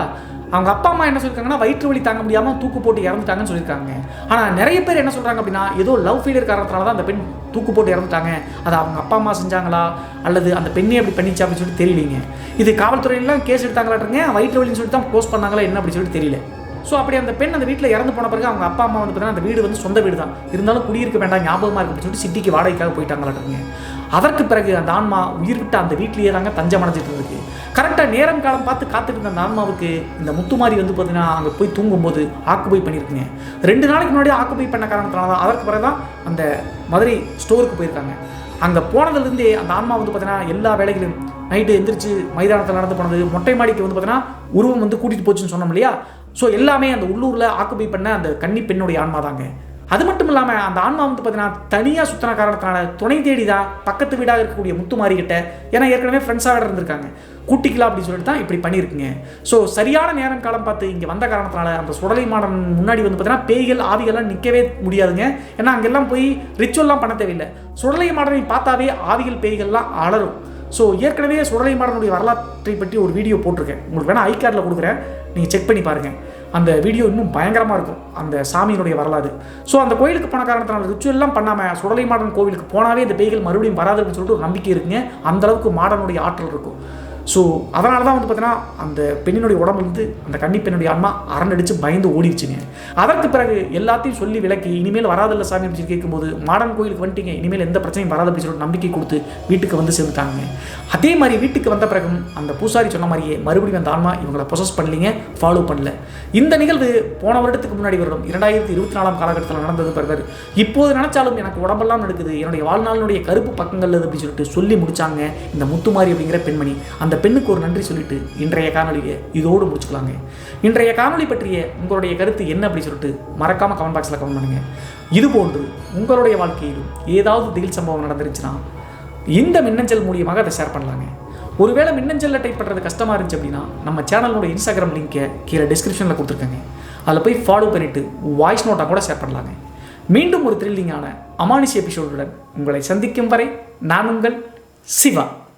அவங்க அப்பா அம்மா என்ன சொல்லியிருக்காங்கன்னா வயிற்று வலி தாங்க முடியாமல் தூக்கு போட்டு இறந்துட்டாங்கன்னு சொல்லியிருக்காங்க. ஆனால் நிறைய பேர் என்ன சொல்கிறாங்க அப்படின்னா, ஏதோ லவ் ஃபெயிலியர் காரணத்தினால தான் அந்த பெண் தூக்கு போட்டு இறந்துட்டாங்க, அதை அவங்க அப்பா அம்மா செஞ்சாங்களா அல்லது அந்த பெண்ணே அப்படி பண்ணிச்சா அப்படின்னு சொல்லிட்டு தெரியலீங்க. இது காவல்துறையெல்லாம் கேஸ் எடுத்தாங்களாட்டுங்க, வயிற்று வலின்னு சொல்லிட்டு தான் க்ளோஸ் பண்ணாங்களா என்ன அப்படின்னு சொல்லிட்டு தெரியல. ஸோ அப்படி அந்த பெண் அந்த வீட்டில் இறந்து போன பிறகு அவங்க அப்பா அம்மா வந்து பார்த்தீங்கன்னா அந்த வீடு வந்து சொந்த வீடு தான், இருந்தாலும் குடியிருக்க வேண்டாம் ஞாபகமாக இருக்கு அப்படின்னு சொல்லிட்டு சிட்டிக்கு வாடகைக்காக போயிட்டாங்களாட்டுங்க. அதற்கு பிறகு அந்த ஆன்மா உயிர் விட்டு அந்த வீட்டிலேயே தாங்க தஞ்சம் அடைஞ்சிட்டு இருந்துருக்கு. கரெக்டாக நேரம் காலம் பார்த்து காத்துட்டு இருந்த அந்த ஆன்மாவுக்கு இந்த முத்துமாரி வந்து பார்த்தீங்கன்னா அங்கே போய் தூங்கும்போது ஆக்குபை பண்ணியிருக்குங்க. 2 நாளைக்கு முன்னாடி ஆக்குபை பண்ண காரணத்தினால தான் அதற்கு பிறகு தான் அந்த மதுரை ஸ்டோருக்கு போயிருக்காங்க. அங்கே போனதுலேருந்தே அந்த ஆன்மா வந்து பார்த்தீங்கன்னா எல்லா வேலைகளையும் நைட்டு எந்திரிச்சு மைதானத்தில் நடந்து போனது, மொட்டை மாடிக்கு வந்து பார்த்தீங்கன்னா உருவம் வந்து கூட்டிகிட்டு போச்சுன்னு சொன்னோம் இல்லையா, ஸோ எல்லாமே அந்த உள்ளூரில் ஆக்குபை பண்ண அந்த கன்னி பெண்ணுடைய ஆன்மா தாங்க. அது மட்டும் இல்லாமல் அந்த ஆன்மா வந்து பார்த்தீங்கன்னா தனியாக சுத்தின காரணத்தினால துணை தேடி தான் பக்கத்து வீடாக இருக்கக்கூடிய முத்துமாரி கிட்ட, ஏன்னா ஏற்கனவே ஃப்ரெண்ட்ஸாக இருந்திருக்காங்க, கூட்டிக்கலாம் அப்படின்னு சொல்லிட்டு தான் இப்படி பண்ணியிருக்குங்க. ஸோ சரியான நேரம் காலம் பார்த்து இங்கே வந்த காரணத்தினால அந்த சுடலை மாடன் முன்னாடி வந்து பார்த்தீங்கன்னா பேய்கள் ஆவிகள்லாம் நிற்கவே முடியாதுங்க. ஏன்னா அங்கெல்லாம் போய் ரிச்சுவல்லாம் பண்ண தேவையில்லை, சுடலை மாடனை பார்த்தாவே ஆவிகள் பேய்கள்லாம் அலரும். ஸோ ஏற்கனவே சுடலை மாடனுடைய வரலாற்றை பற்றி ஒரு வீடியோ போட்டிருக்கேன், உங்களுக்கு வேணால் ஐகார்டில் கொடுக்குறேன், நீங்கள் செக் பண்ணி பாருங்கள். அந்த வீடியோ இன்னும் பயங்கரமாக இருக்கும், அந்த சாமியினுடைய வரலாறு. ஸோ அந்த கோயிலுக்கு போன காரணத்தினால ரிச்சுவல்லாம் பண்ணாமல் சுடலை மாடன் கோவிலுக்கு போனாவே இந்த பேய்கள் மறுபடியும் வராதுன்னு சொல்லிட்டு ஒரு நம்பிக்கை இருக்குங்க. அந்தளவுக்கு மாடனுடைய ஆற்றல் இருக்கும். ஸோ அதனால தான் வந்து பார்த்தீங்கன்னா அந்த பெண்ணினுடைய உடம்புலேருந்து அந்த கன்னி பெண்ணுடைய ஆன்மா அரண்டடிச்சு பயந்து ஓடிடுச்சுங்க. அதற்கு பிறகு எல்லாத்தையும் சொல்லி விளக்கி இனிமேல் வராதில்ல சாமி அப்படின்னு கேட்கும்போது, மாடன் கோயிலுக்கு வந்துட்டீங்க, இனிமேல் எந்த பிரச்சனையும் வராது அப்படின்னு சொல்லிட்டு நம்பிக்கை கொடுத்து வீட்டுக்கு வந்து சேர்ந்துட்டாங்க. அதே மாதிரி வீட்டுக்கு வந்த பிறகும் அந்த பூசாரி சொன்ன மாதிரியே மறுபடியும் அந்த ஆன்மா இவங்களை ப்ரொசஸ் பண்ணலிங்க, ஃபாலோ பண்ணல. இந்த நிகழ்வு போன வருடத்துக்கு முன்னாடி வருடம் 2024 காலகட்டத்தில் நடந்தது. பிறகு இப்போது நினைச்சாலும் எனக்கு உடம்பெல்லாம் நடக்குது, என்னுடைய வாழ்நாளினுடைய கருப்பு பக்கங்கள் அப்படின்னு சொல்லிட்டு சொல்லி முடிச்சாங்க இந்த முத்துமாரி அப்படிங்கிற பெண்மணி. அந்த பெண்ணுக்கு ஒரு நன்றி சொல்லிட்டு இன்றைய காணொலியை இதோடு முடிச்சுக்கலாங்க. இன்றைய காணொலி பற்றிய உங்களுடைய கருத்து என்ன அப்படின்னு சொல்லிட்டு மறக்காம கமெண்ட் பாக்ஸில் கமெண்ட் பண்ணுங்க. இதுபோன்று உங்களுடைய வாழ்க்கையிலும் ஏதாவது திகில் சம்பவம் நடந்துருச்சுன்னா இந்த மின்னஞ்சல் மூலியமாக அதை ஷேர் பண்ணலாங்க. ஒருவேளை மின்னஞ்சலில் டைப் பண்ணுறது கஷ்டமாக இருந்துச்சு அப்படின்னா நம்ம சேனலோட இன்ஸ்டாகிராம் லிங்கை கீழே டிஸ்கிரிப்ஷனில் கொடுத்துருக்காங்க, அதில் போய் ஃபாலோ பண்ணிவிட்டு வாய்ஸ் நோட்டாக கூட ஷேர் பண்ணலாங்க. மீண்டும் ஒரு த்ரில்லிங்கான அமானுஷ்ய எபிசோடுடன் உங்களை சந்திக்கும் வரை நான் உங்கள் சிவா.